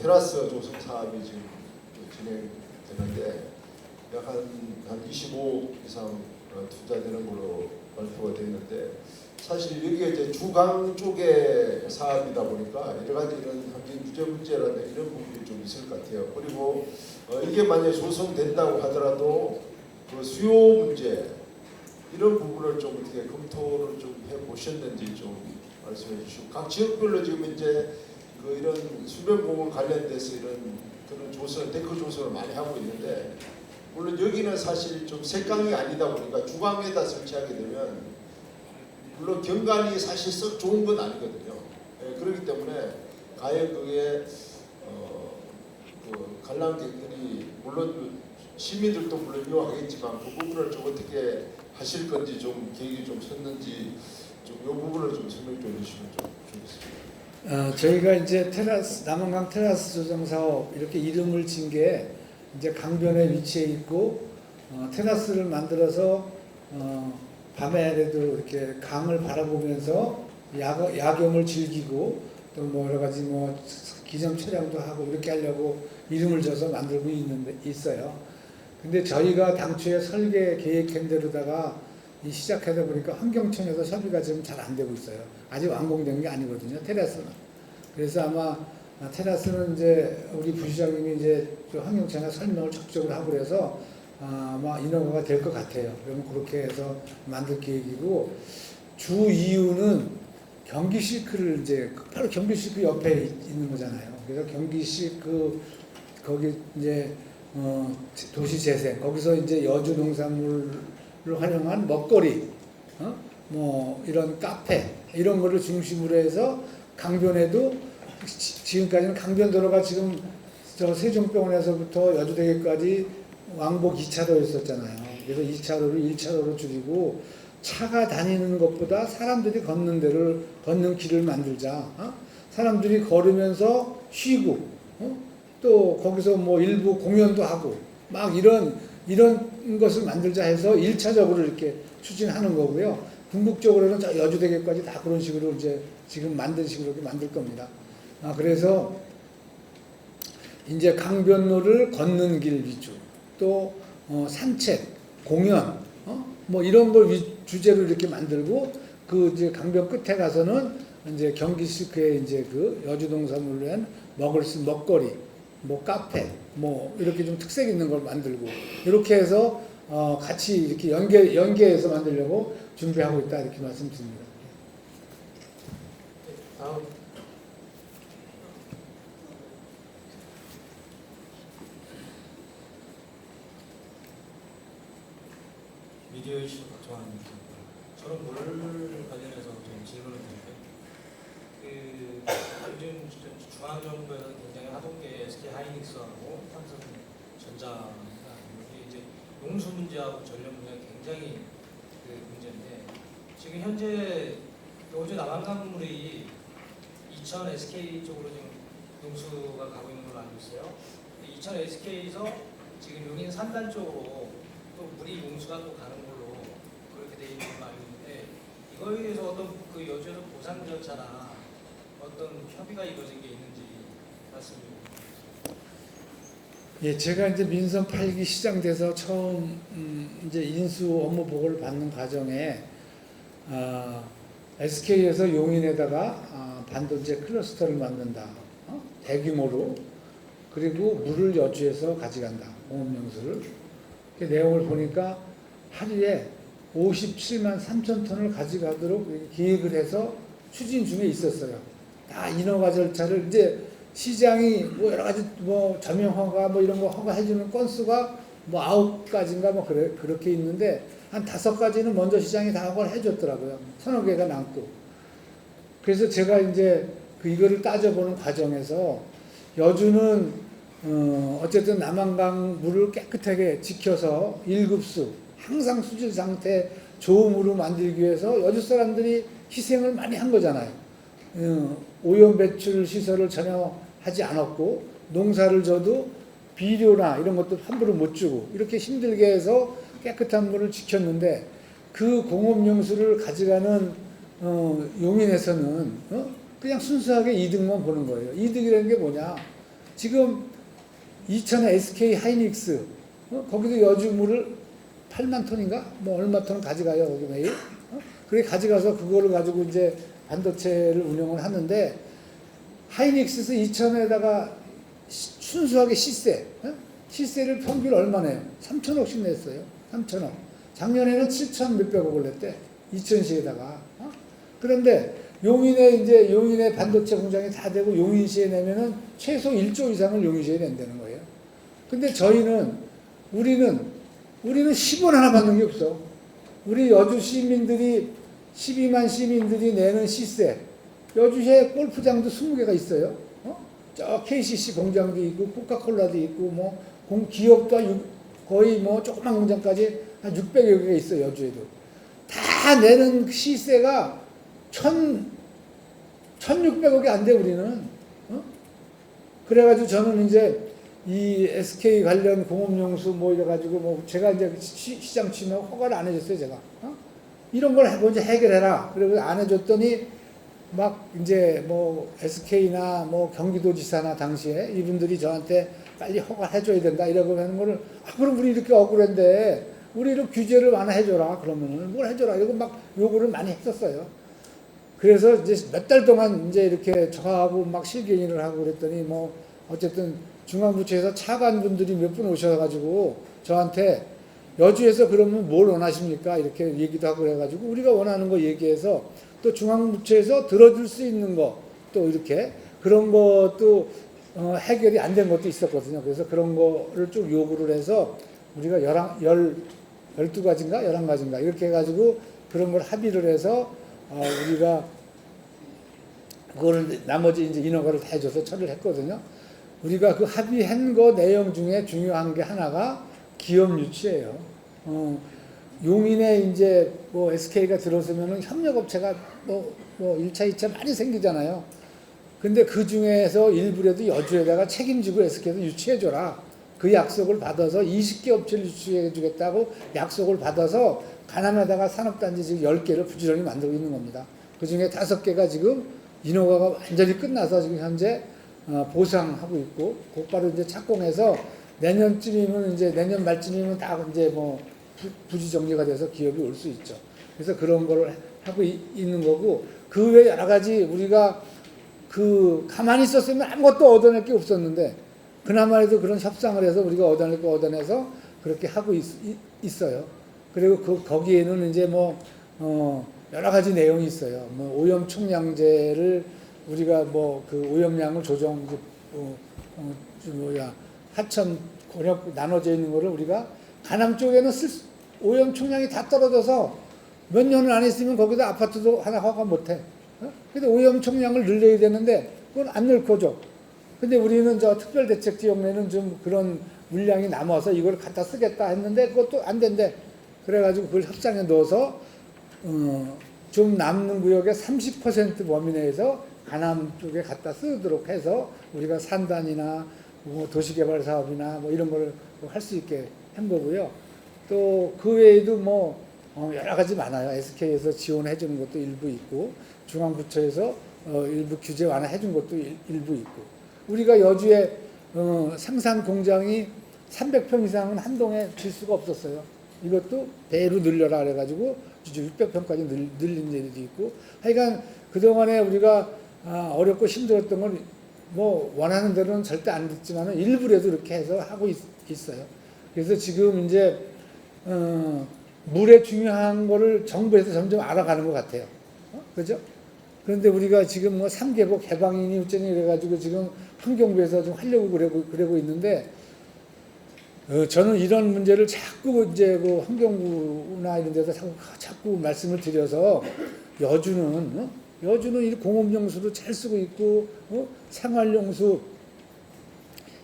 S14: 테라스 조성 사업이 지금 진행되는데 약 한 25억 이상 투자되는 걸로 발표가 됐는데 사실 여기가 이제 주강 쪽의 사업이다 보니까 여러 가지 이런 환경 규제 문제라든가 이런 부분이 좀 있을 것 같아요. 그리고 이게 만약에 조성된다고 하더라도 그 수요 문제 이런 부분을 좀 어떻게 검토를 좀 해보셨는지 좀 말씀해 주시고 각 지역별로 지금 이제 이런 수변공원 관련돼서 이런 그런 조성, 데크 조성을 많이 하고 있는데 물론 여기는 사실 좀 색강이 아니다 보니까 주강에다 설치하게 되면 물론 경관이 사실 썩 좋은 건 아니거든요. 그렇기 때문에 과연 그게 관람객들이 물론 시민들도 물론 이용하겠지만 그 부분을 좀 어떻게 하실 건지 좀 계획이 좀 섰는지 좀 이 부분을 좀 설명 좀 해주시면 좀 좋겠습니다.
S1: 저희가 이제 남한강 테라스 조성 사업 이렇게 이름을 진 게 이제 강변에 위치해 있고 테라스를 만들어서 밤에라도 이렇게 강을 바라보면서 야경을 즐기고 또 뭐 여러 가지 뭐 기념 촬영도 하고 이렇게 하려고 이름을 줘서 만들고 있어요. 근데 저희가 당초에 설계 계획한 대로다가 시작하다 보니까 환경청에서 협의가 지금 잘 안 되고 있어요. 아직 완공된 게 아니거든요, 테라스는. 그래서 아마 테라스는 이제 우리 부시장님이 이제 환경청에 설명을 적극적으로 하고 그래서 아마 인허가가 될 것 같아요. 그러면 그렇게 해서 만들 계획이고, 주 이유는 경기시크를 이제 바로 경기시크 옆에 있는 거잖아요. 그래서 경기시크 거기 이제 도시재생 거기서 이제 여주 농산물을 활용한 먹거리, 뭐 이런 카페 이런 거를 중심으로 해서 강변에도 지금까지는 강변도로가 지금 저 세종병원에서부터 여주대교까지 왕복 2차로였었잖아요. 그래서 2차로를 1차로로 줄이고 차가 다니는 것보다 사람들이 걷는 길을 만들자. 사람들이 걸으면서 쉬고 또 거기서 뭐 일부 공연도 하고 막 이런 것을 만들자 해서 1차적으로 이렇게 추진하는 거고요. 궁극적으로는 저 여주대교까지 다 그런 식으로 이제 지금 만든 식으로 이렇게 만들 겁니다. 그래서 이제 강변로를 걷는 길 위주, 또 산책, 공연, 뭐 이런 걸 주제로 이렇게 만들고 그 이제 강변 끝에 가서는 이제 경기시크에 이제 그 여주동산물로 한 먹을 수 있는 먹거리, 뭐 카페, 뭐 이렇게 좀 특색 있는 걸 만들고 이렇게 해서 같이 이렇게 연계해서 만들려고 준비하고 있다 이렇게 말씀드립니다.
S6: 다음.
S7: 미디어의 조한입니다. 저는 물 관련해서 좀 질문을 드릴게요. 요즘 중앙정부에서 굉장히 하동계 SK 하이닉스하고 삼성전자가 이제 용수 문제하고 전력 문제가 굉장히 문제인데 지금 현재 요즘 남한강물이 이천 SK 쪽으로 지금 용수가 가고 있는 걸로 알고 있어요. 이천 SK에서 지금 용인 산단 쪽으로 또 물이 용수가 또 가는 걸로 그렇게 돼 있는 걸로 알고 있는데 이거에 대해서 어떤 그 여주에서 보상 절차나 어떤 협의가 이루어진 게 있는지 말씀드립니다.
S1: 예, 제가 이제 민선 8기 시장돼서 처음 이제 인수 업무 보고를 받는 과정에 SK에서 용인에다가 반도체 클러스터를 만든다, 대규모로. 그리고 물을 여주에서 가져간다, 공업용수를. 그 내용을 보니까 하루에 57만 3천 톤을 가져가도록 계획을 해서 추진 중에 있었어요. 다 인허가 절차를 이제 시장이 뭐 여러 가지 뭐 점용 허가 뭐 이런 거 허가해주는 건수가 뭐 9가지인가 뭐 그렇게 있는데 한 5가지는 먼저 시장이 다 허가를 해줬더라고요. 서너 개가 남고. 그래서 제가 이제 이거를 따져보는 과정에서 여주는 어쨌든 남한강 물을 깨끗하게 지켜서 1급수 항상 수질 상태 좋은 물을 만들기 위해서 여주 사람들이 희생을 많이 한 거잖아요. 오염 배출 시설을 전혀 하지 않았고 농사를 져도 비료나 이런 것도 함부로 못 주고 이렇게 힘들게 해서 깨끗한 물을 지켰는데 그 공업용수를 가져가는 용인에서는 그냥 순수하게 이득만 보는 거예요. 이득이라는 게 뭐냐? 지금 이천에 SK 하이닉스 거기도 여주 물을 8만 톤인가 뭐 얼마 톤 가져가요 거기 매일. 그래 가져가서 그거를 가지고 이제 반도체를 운영을 하는데 하이닉스에서 이천에다가 순수하게 시세를 평균 얼마 내요? 3천억씩 냈어요. 3천억. 작년에는 7천 몇백억을 냈대. 이천시에다가. 그런데 용인의 반도체 공장이 다 되고 용인시에 내면은 최소 1조 이상을 용인시에 낸다는 거예요. 근데 우리는 10원 하나 받는 게 없어. 우리 여주 시민들이 12만 시민들이 내는 시세. 여주시에 골프장도 20개가 있어요. 저 KCC 공장도 있고 코카콜라도 있고 뭐 기업도 거의 뭐 조그만 공장까지 한 600여 개가 있어요. 여주에도. 다 내는 시세가 1,600억이 안 돼 우리는. 그래가지고 저는 이제 이 SK 관련 공업용수 뭐 이래가지고 뭐 제가 이제 시장 취면 허가를 안 해줬어요 제가. 이런 걸 먼저 해결해라. 그리고 안 해줬더니 막 이제 뭐 SK나 뭐 경기도지사나 당시에 이분들이 저한테 빨리 허가해줘야 된다 이러고 하는 거를 그럼 우리 이렇게 억울한데 우리를 규제를 완화해줘라 그러면은 뭘 해줘라 이러고 막 요구를 많이 했었어요. 그래서 이제 몇 달 동안 이제 이렇게 저하고 막 실갱이를 하고 그랬더니 뭐 어쨌든 중앙부처에서 차관분들이 몇 분 오셔가지고 저한테 여주에서 그러면 뭘 원하십니까? 이렇게 얘기도 하고 그래가지고 우리가 원하는 거 얘기해서 또 중앙부처에서 들어줄 수 있는 거 또 이렇게 그런 것도 해결이 안 된 것도 있었거든요. 그래서 그런 거를 좀 요구를 해서 우리가 12가지인가 11가지인가 이렇게 해가지고 그런 걸 합의를 해서 우리가 그거를 나머지 이제 인허가를 다 해줘서 처리를 했거든요. 우리가 그 합의한 거 내용 중에 중요한 게 하나가 기업 유치예요. 용인에 이제 뭐 SK가 들어서면은 협력업체가 뭐 1차, 2차 많이 생기잖아요. 근데 그 중에서 일부라도 여주에다가 책임지고 SK에서 유치해줘라. 그 약속을 받아서 20개 업체를 유치해주겠다고 약속을 받아서 가남에다가 산업단지 지금 10개를 부지런히 만들고 있는 겁니다. 그 중에 5개가 지금 인허가가 완전히 끝나서 지금 현재 보상하고 있고 곧바로 이제 착공해서 내년쯤이면 이제 내년 말쯤이면 다 이제 뭐 부지 정리가 돼서 기업이 올 수 있죠. 그래서 그런 거를 하고 있는 거고 그 외에 여러 가지 우리가 그 가만히 있었으면 아무것도 얻어낼 게 없었는데 그나마라도 그런 협상을 해서 우리가 얻어낼 거 얻어내서 그렇게 하고 있어요. 그리고 거기에는 이제 뭐 여러 가지 내용이 있어요. 뭐 오염 총량제를 우리가 뭐 그 오염량을 조정 하천 고력 나눠져 있는 거를 우리가 가남 쪽에는 오염 총량이 다 떨어져서 몇 년을 안 했으면 거기다 아파트도 하나 허가 못 해. 근데 오염 총량을 늘려야 되는데 그건 안 늘거죠. 근데 우리는 저 특별대책지역내는 좀 그런 물량이 남아서 이걸 갖다 쓰겠다 했는데 그것도 안 된대. 그래가지고 그걸 협상에 넣어서 좀 남는 구역의 30% 범위 내에서 가남 쪽에 갖다 쓰도록 해서 우리가 산단이나 뭐 도시개발 사업이나 뭐 이런 걸 할 수 있게 한 거고요. 또 그 외에도 뭐 여러 가지 많아요. SK에서 지원해 주는 것도 일부 있고 중앙부처에서 일부 규제 완화해 준 것도 일부 있고 우리가 여주에 생산 공장이 300평 이상은 한동에 질 수가 없었어요. 이것도 배로 늘려라 그래가지고 600평까지 늘린 일도 있고 하여간 그동안에 우리가 어렵고 힘들었던 건 뭐 원하는 대로는 절대 안 됐지만 일부라도 이렇게 해서 하고 있어요. 그래서 지금 이제 물의 중요한 거를 정부에서 점점 알아가는 것 같아요. 그죠? 그런데 우리가 지금 뭐 3개국 개방이니 어쩌니 그래가지고 지금 환경부에서 좀 하려고 그러고 있는데 저는 이런 문제를 자꾸 이제 그 환경부나 이런 데서 자꾸 말씀을 드려서 여주는 이 공업용수도 잘 쓰고 있고 생활용수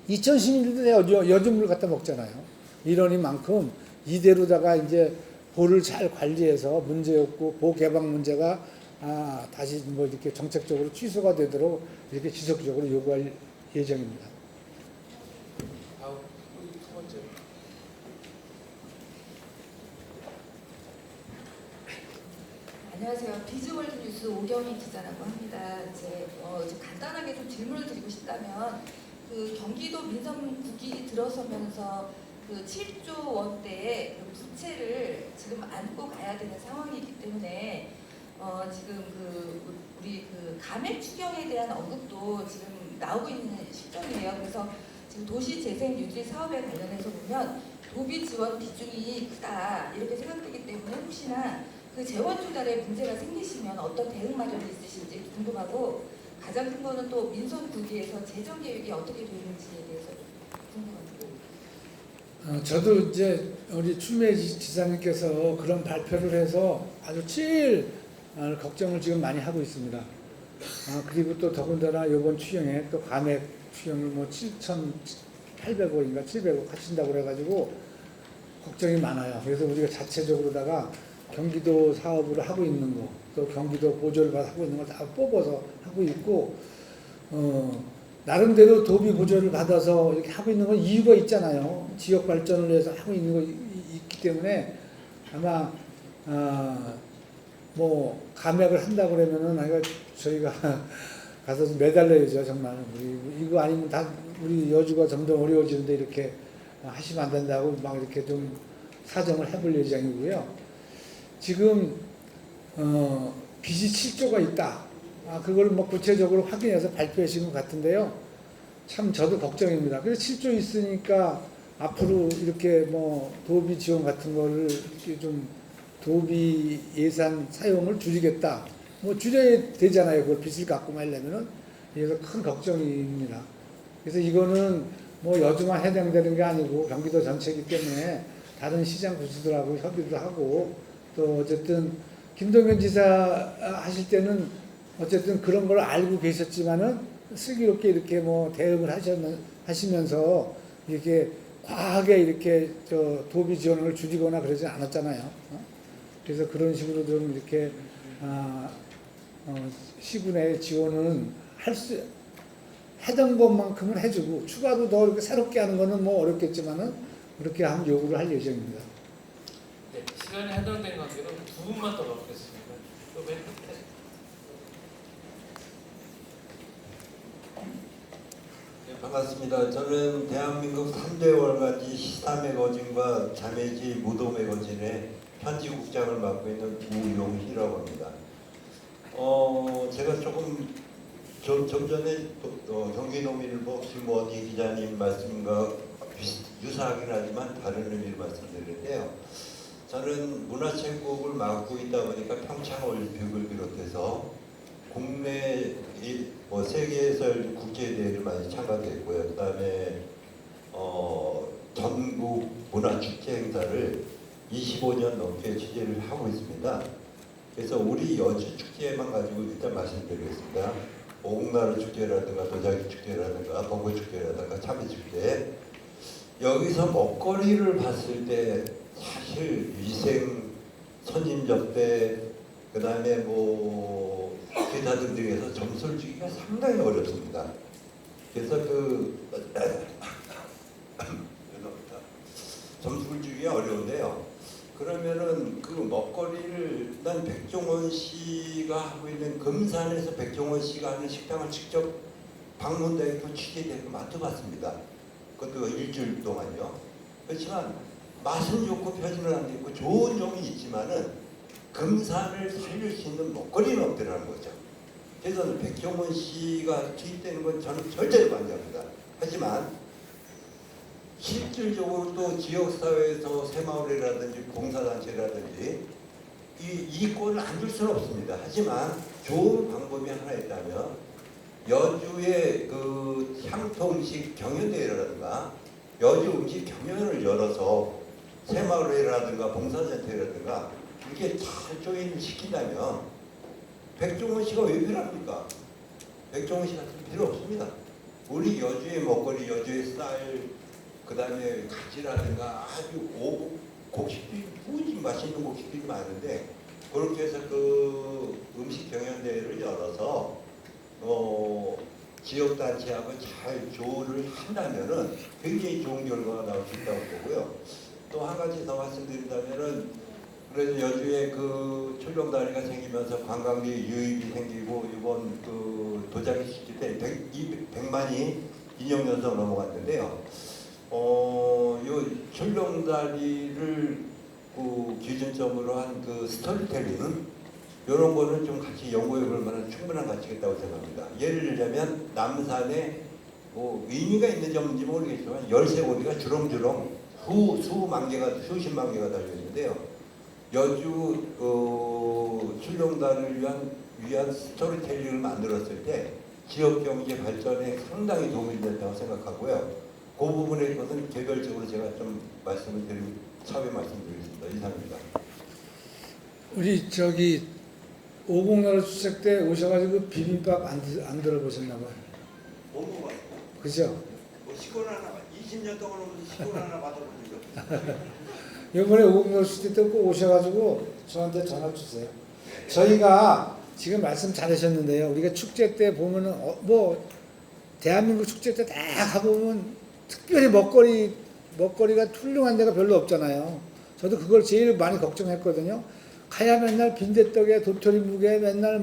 S1: 2016년에 여주물 갖다 먹잖아요. 이러니만큼 이대로다가 이제 보를 잘 관리해서 문제 없고 보 개방 문제가 다시 뭐 이렇게 정책적으로 취소가 되도록 이렇게 지속적으로 요구할 예정입니다.
S6: 다음 두 번째.
S15: 안녕하세요. 비즈월드 뉴스 오경희 기자라고 합니다. 이제 간단하게 좀 질문을 드리고 싶다면 그 경기도 민선국이 들어서면서 그 7조 원대의 그 부채를 지금 안고 가야 되는 상황이기 때문에 지금 우리 감액 추경에 대한 언급도 지금 나오고 있는 시점이에요. 그래서 지금 도시재생 뉴딜 사업에 관련해서 보면 도비 지원 비중이 크다 이렇게 생각되기 때문에 혹시나 그 재원 조달에 문제가 생기시면 어떤 대응 마련이 있으신지 궁금하고 가장 큰 거는 또 민선구기에서 재정 계획이 어떻게 되는지에 대해서 궁금합니다.
S1: 저도 이제 우리 추미애 지사님께서 그런 발표를 해서 아주 제일 걱정을 지금 많이 하고 있습니다. 그리고 또 더군다나 이번 추경에 또 감액 추경을 뭐 7,800억인가 700억 하신다고 그래가지고 걱정이 많아요. 그래서 우리가 자체적으로다가 경기도 사업을 하고 있는 거, 또 경기도 보조를 하고 있는 걸 다 뽑아서 하고 있고, 나름대로 도비 보조를 받아서 이렇게 하고 있는 건 이유가 있잖아요. 지역 발전을 위해서 하고 있는 거 있기 때문에 아마 뭐 감액을 한다 그러면은 저희가 가서 좀 매달려야죠. 정말 우리 이거 아니면 다 우리 여주가 점점 어려워지는데 이렇게 하시면 안 된다고 막 이렇게 좀 사정을 해볼 예정이고요. 지금 빚이 7조가 있다. 그걸 뭐 구체적으로 확인해서 발표하신 것 같은데요. 참 저도 걱정입니다. 그래서 7조 있으니까 앞으로 이렇게 뭐 도비 지원 같은 거를 이렇게 좀 도비 예산 사용을 줄이겠다. 뭐 줄여야 되잖아요. 그걸 빚을 갚고 말려면은. 그래서 큰 걱정입니다. 그래서 이거는 뭐 여주만 해당되는 게 아니고 경기도 전체이기 때문에 다른 시장 구수들하고 협의도 하고 또 어쨌든 김동연 지사 하실 때는 어쨌든 그런 걸 알고 계셨지만은 슬기롭게 이렇게 뭐 대응을 하시면서 이렇게 과하게 이렇게 도비 지원을 줄이거나 그러지 않았잖아요. 그래서 그런 식으로 좀 이렇게 시군의 지원은 하던 것만큼은 해주고 추가로 더 이렇게 새롭게 하는 거는 뭐 어렵겠지만은 그렇게 한 요구를 할 예정입니다.
S6: 네, 시간이 해당된 관계는 두 분만 더 받겠습니다. 또 맨 끝에.
S16: 네, 반갑습니다. 저는 대한민국 3대 월가지 시사매거진과 자매지 무도매거진의 편집국장을 맡고 있는 우용희라고 합니다. 제가 조금 좀 전에 경기도민일보 김원희 기자님 말씀과 유사하긴 하지만 다른 의미로 말씀드리는데요. 저는 문화체육국을 맡고 있다 보니까 평창올림픽을 비롯해서 국내 세계에서 국제대회를 많이 참가했고요. 그 다음에 전국 문화축제 행사를 25년 넘게 취재를 하고 있습니다. 그래서 우리 여주 축제만 가지고 일단 말씀드리겠습니다. 오곡나루 축제라든가 도자기 축제라든가 봉고 축제라든가 참외 축제, 여기서 먹거리를 봤을 때 사실 위생, 선임 접대, 그 다음에 뭐 기타 등등에서 점수를 주기가 상당히 어렵습니다. 그래서 점수를 주기가 어려운데요. 그러면은 그 먹거리를 난 백종원 씨가 하고 있는 금산에서 백종원 씨가 하는 식당을 직접 방문대에서 취재되고 맡아봤습니다. 그것도 일주일 동안요. 그렇지만 맛은 좋고 표준은 안 되고 좋은 점이 있지만은 금산을 살릴 수 있는 먹거리는 없더라는 거죠. 그래서 백종원 씨가 투입되는 건 저는 절대 반대합니다. 하지만 실질적으로 또 지역사회에서 새마을이라든지 봉사단체라든지 이 꼴을 안 줄 수는 없습니다. 하지만 좋은 방법이 하나 있다면 여주의 그 향토 음식 경연대회라든가 여주 음식 경연을 열어서 새마을회라든가 봉사단체라든가 이렇게 잘 조인을 시킨다면 백종원 씨가 왜 필요합니까? 백종원 씨 같은 필요 없습니다. 우리 여주의 먹거리, 여주의 쌀, 그 다음에 가지라든가 아주 곡식들이 무지 맛있는 곡식들이 많은데 그렇게 해서 그 음식 경연대회를 열어서 지역단체하고 잘 조율을 한다면은 굉장히 좋은 결과가 나올 수 있다고 보고요. 또 한 가지 더 말씀드린다면은 그래서 여주에 그 출렁다리가 생기면서 관광비 유입이 생기고 이번 그 도자기 시기 때 100만이 인용연속 넘어갔는데요. 요 출렁다리를 그 기준점으로 한 그 스토리텔링은 이런 거는 좀 같이 연구해 볼 만한 충분한 가치가 있다고 생각합니다. 예를 들자면 남산에 뭐 의미가 있는 점인지 모르겠지만 열쇠고리가 주렁주렁 수만 개가 수십만 개가 달려 있는데요. 여주 출렁다리를 위한 스토리텔링을 만들었을 때 지역 경제 발전에 상당히 도움이 된다고 생각하고요. 그 부분에 것은 개별적으로 제가 좀 말씀을 드리고 차후에 말씀드리겠습니다. 이상입니다.
S1: 우리 오곡나루 추석 때 오셔가지고 비빔밥 안 들어보셨나 봐요.
S16: 못 먹어요.
S1: 그죠?
S16: 뭐 시골 하나 20년 동안 오면서 시골 하나 받아본 적 없어요.
S1: 이번에 오공로 축제 때 꼭 오셔가지고 저한테 전화 주세요. 저희가 지금 말씀 잘하셨는데요. 우리가 축제 때 보면은 뭐 대한민국 축제 때 다 가보면 특별히 먹거리가 훌륭한 데가 별로 없잖아요. 저도 그걸 제일 많이 걱정했거든요. 가야 맨날 빈대떡에 도토리묵에 맨날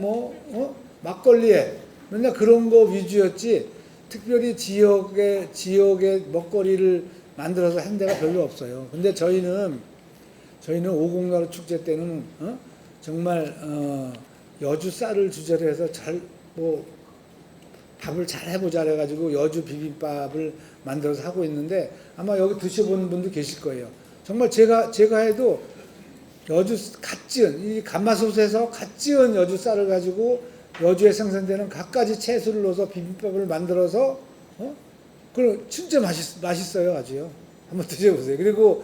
S1: 막걸리에 맨날 그런 거 위주였지 특별히 지역의 먹거리를 만들어서 한 데가 별로 없어요. 근데 저희는 오공나루 축제 때는 정말 여주 쌀을 주제로 해서 밥을 잘 해보자 해가지고 여주 비빔밥을 만들어서 하고 있는데 아마 여기 드셔보는 분도 계실 거예요. 정말 제가 해도 여주 갓 지은 이 가마솥에서 갓 지은 여주 쌀을 가지고 여주에 생산되는 갖가지 채소를 넣어서 비빔밥을 만들어서 그럼 진짜 맛있어요. 아주요. 한번 드셔보세요. 그리고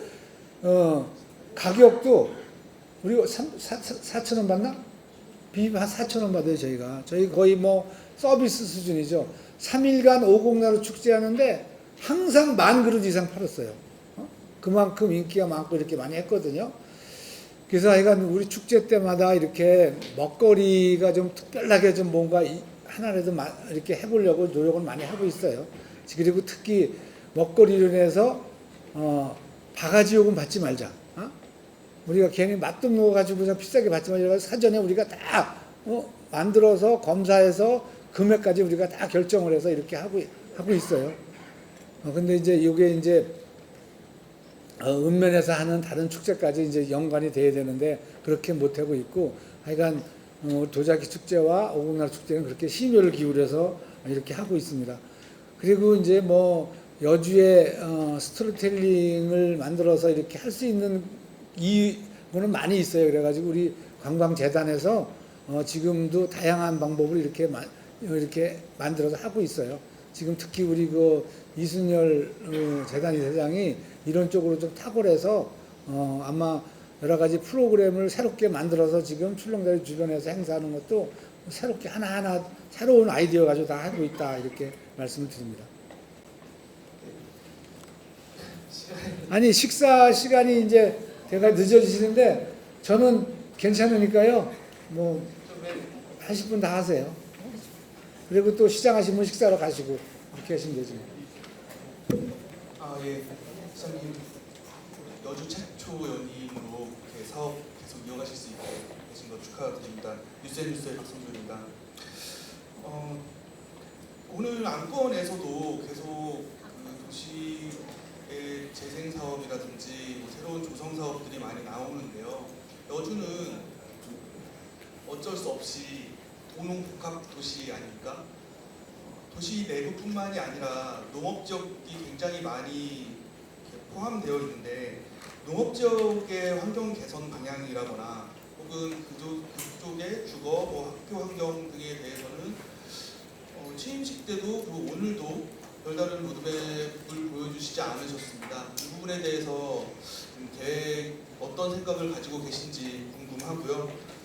S1: 가격도 우리 4,000원 받나? 비빔 한 4,000원 받아요. 저희 거의 뭐 서비스 수준이죠. 3일간 오공나루 축제하는데 항상 10,000그릇 이상 팔았어요. 그만큼 인기가 많고 이렇게 많이 했거든요. 그래서 하여간 우리 축제 때마다 이렇게 먹거리가 좀 특별하게 좀 뭔가 하나라도 이렇게 해보려고 노력을 많이 하고 있어요. 그리고 특히 먹거리로 인해서 바가지 요금 받지 말자. 우리가 괜히 맛도 먹어가지고 비싸게 받지 말자. 사전에 우리가 다 만들어서 검사해서 금액까지 우리가 다 결정을 해서 이렇게 하고 있어요. 근데 이제 이게 이제 읍면에서 하는 다른 축제까지 이제 연관이 돼야 되는데 그렇게 못하고 있고 하여간 도자기 축제와 오공나루 축제는 그렇게 심혈을 기울여서 이렇게 하고 있습니다. 그리고 이제 뭐 여주에 스토리텔링을 만들어서 이렇게 할 수 있는 이거는 많이 있어요. 그래가지고 우리 관광재단에서 지금도 다양한 방법을 이렇게 만들어서 하고 있어요. 지금 특히 우리 그 이순열 재단 이사장이 이런 쪽으로 좀 탁월해서 아마 여러 가지 프로그램을 새롭게 만들어서 지금 출렁다리 주변에서 행사하는 것도 새롭게 하나하나 새로운 아이디어 가지고 다 하고 있다 이렇게 말씀을 드립니다. 아니 식사 시간이 이제 제가 늦어지시는데 저는 괜찮으니까요. 뭐 하실 분 다 하세요. 그리고 또 시장 하시면 식사로 가시고 이렇게 하시면 되죠.
S17: 예. 시장님 여주 최초 연인으로 이렇게 사업 계속 이어가실 수 있게 되신 거 축하드립니다. 뉴스의 박성준입니다. 오늘 안건에서도 계속 그 도시의 재생 사업이라든지 뭐 새로운 조성 사업들이 많이 나오는데요. 여주는 어쩔 수 없이 도농복합 도시 아닙니까? 도시 내부뿐만이 아니라 농업지역이 굉장히 많이 포함되어 있는데 농업지역의 환경 개선 방향이라거나 혹은 그쪽의 주거, 뭐 학교 환경 등에 대해서는 취임식 때도 그리고 오늘도 별다른 로드맵을 보여주시지 않으셨습니다. 이 부분에 대해서 어떤 생각을 가지고 계신지 궁금하고요.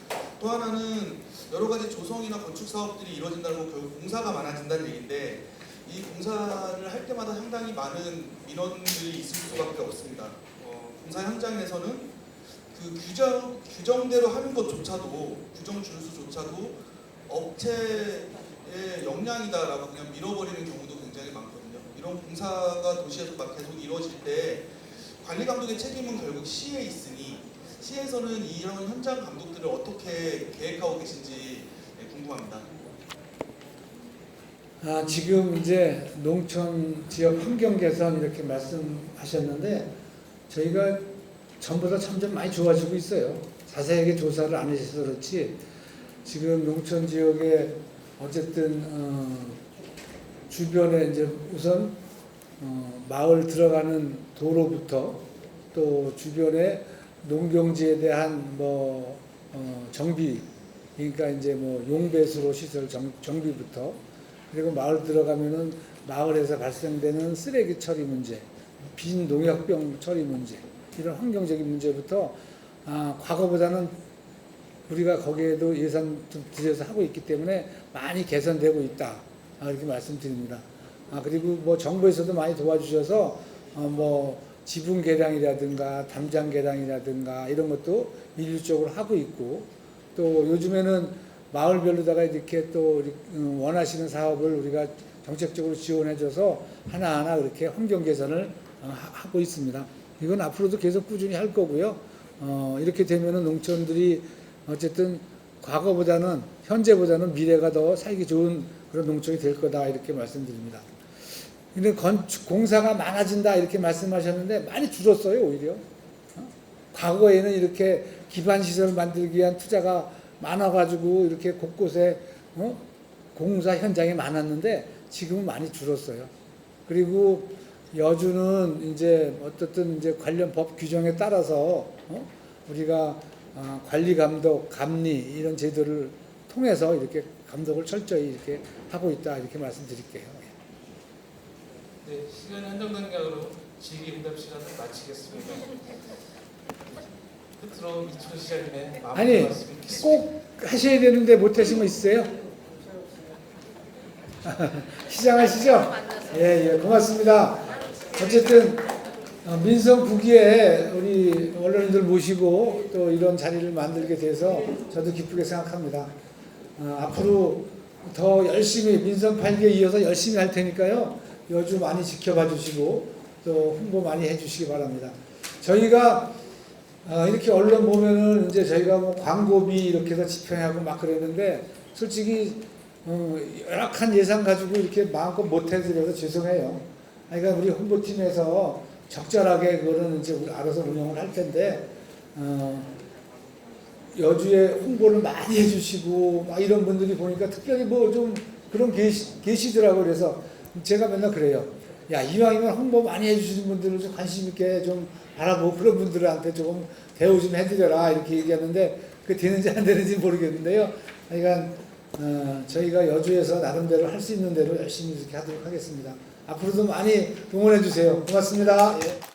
S17: 또 하나는 여러 가지 조성이나 건축 사업들이 이루어진다는 건 결국 공사가 많아진다는 얘기인데 이 공사를 할 때마다 상당히 많은 민원들이 있을 수밖에 없습니다. 공사 현장에서는 그 규정대로 하는 것조차도 규정 준수조차도 업체의 역량이다라고 그냥 밀어버리는 경우도 굉장히 많거든요. 이런 공사가 도시에서 막 계속 이루어질 때 관리 감독의 책임은 결국 시에 있으니 시에서는 이런 현장 감독들을 어떻게 계획하고 계신지 궁금합니다.
S1: 지금 이제 농촌 지역 환경 개선 이렇게 말씀하셨는데 저희가 전보다 점점 많이 좋아지고 있어요. 자세하게 조사를 안 해주셔서 그렇지 지금 농촌 지역에 어쨌든 주변에 이제 우선 마을 들어가는 도로부터 또 주변에 농경지에 대한 뭐 정비 그러니까 이제 뭐 용배수로 시설 정비부터 그리고 마을 들어가면은 마을에서 발생되는 쓰레기 처리 문제, 빈농약병 처리 문제 이런 환경적인 문제부터 과거보다는 우리가 거기에도 예산 좀 들여서 하고 있기 때문에 많이 개선되고 있다 이렇게 말씀드립니다. 그리고 뭐 정부에서도 많이 도와주셔서 뭐 지분 개량이라든가 담장 개량이라든가 이런 것도 일률적으로 하고 있고, 또 요즘에는 마을별로다가 이렇게 또 원하시는 사업을 우리가 정책적으로 지원해줘서 하나하나 그렇게 환경 개선을 하고 있습니다. 이건 앞으로도 계속 꾸준히 할 거고요. 이렇게 되면은 농촌들이 어쨌든 과거보다는 현재보다는 미래가 더 살기 좋은 그런 농촌이 될 거다 이렇게 말씀드립니다. 근데 공사가 많아진다 이렇게 말씀하셨는데 많이 줄었어요 오히려. 과거에는 이렇게 기반 시설 만들기 위한 투자가 많아가지고 이렇게 곳곳에 공사 현장이 많았는데 지금은 많이 줄었어요. 그리고 여주는 이제 어떻든 이제 관련 법 규정에 따라서 우리가 관리 감독, 감리 이런 제도를 통해서 이렇게 감독을 철저히 이렇게 하고 있다 이렇게 말씀드릴게요.
S6: 네, 시간이 한정된 경우로 질의응답 시간을 마치겠습니다. 끝으로 이춘 시장님의
S1: 아니 꼭 하셔야 되는데 못 하신 거 있으세요? 시작하시죠? 예, 고맙습니다. 어쨌든 민선 9기에 우리 언론인들 모시고 또 이런 자리를 만들게 돼서 저도 기쁘게 생각합니다. 앞으로 더 열심히 민선 8기에 이어서 열심히 할 테니까요. 여주 많이 지켜봐 주시고 또 홍보 많이 해 주시기 바랍니다. 저희가 이렇게 언론 보면은 이제 저희가 뭐 광고비 이렇게 해서 집행하고 막 그랬는데 솔직히 열악한 예산 가지고 이렇게 마음껏 못 해드려서 죄송해요. 그러니까 우리 홍보팀에서 적절하게 그거는 이제 우리 알아서 운영을 할 텐데 여주에 홍보를 많이 해주시고 막 이런 분들이 보니까 특별히 뭐 좀 그런 계시더라고요. 그래서 제가 맨날 그래요. 야, 이왕이면 홍보 많이 해주시는 분들을 좀 관심 있게 좀 알아보고 그런 분들한테 조금 대우 좀 해드려라 이렇게 얘기하는데 그게 되는지 안 되는지 모르겠는데요. 그러니까 저희가 여주에서 나름대로 할 수 있는 대로 열심히 이렇게 하도록 하겠습니다. 앞으로도 많이 동원해 주세요. 고맙습니다. 예.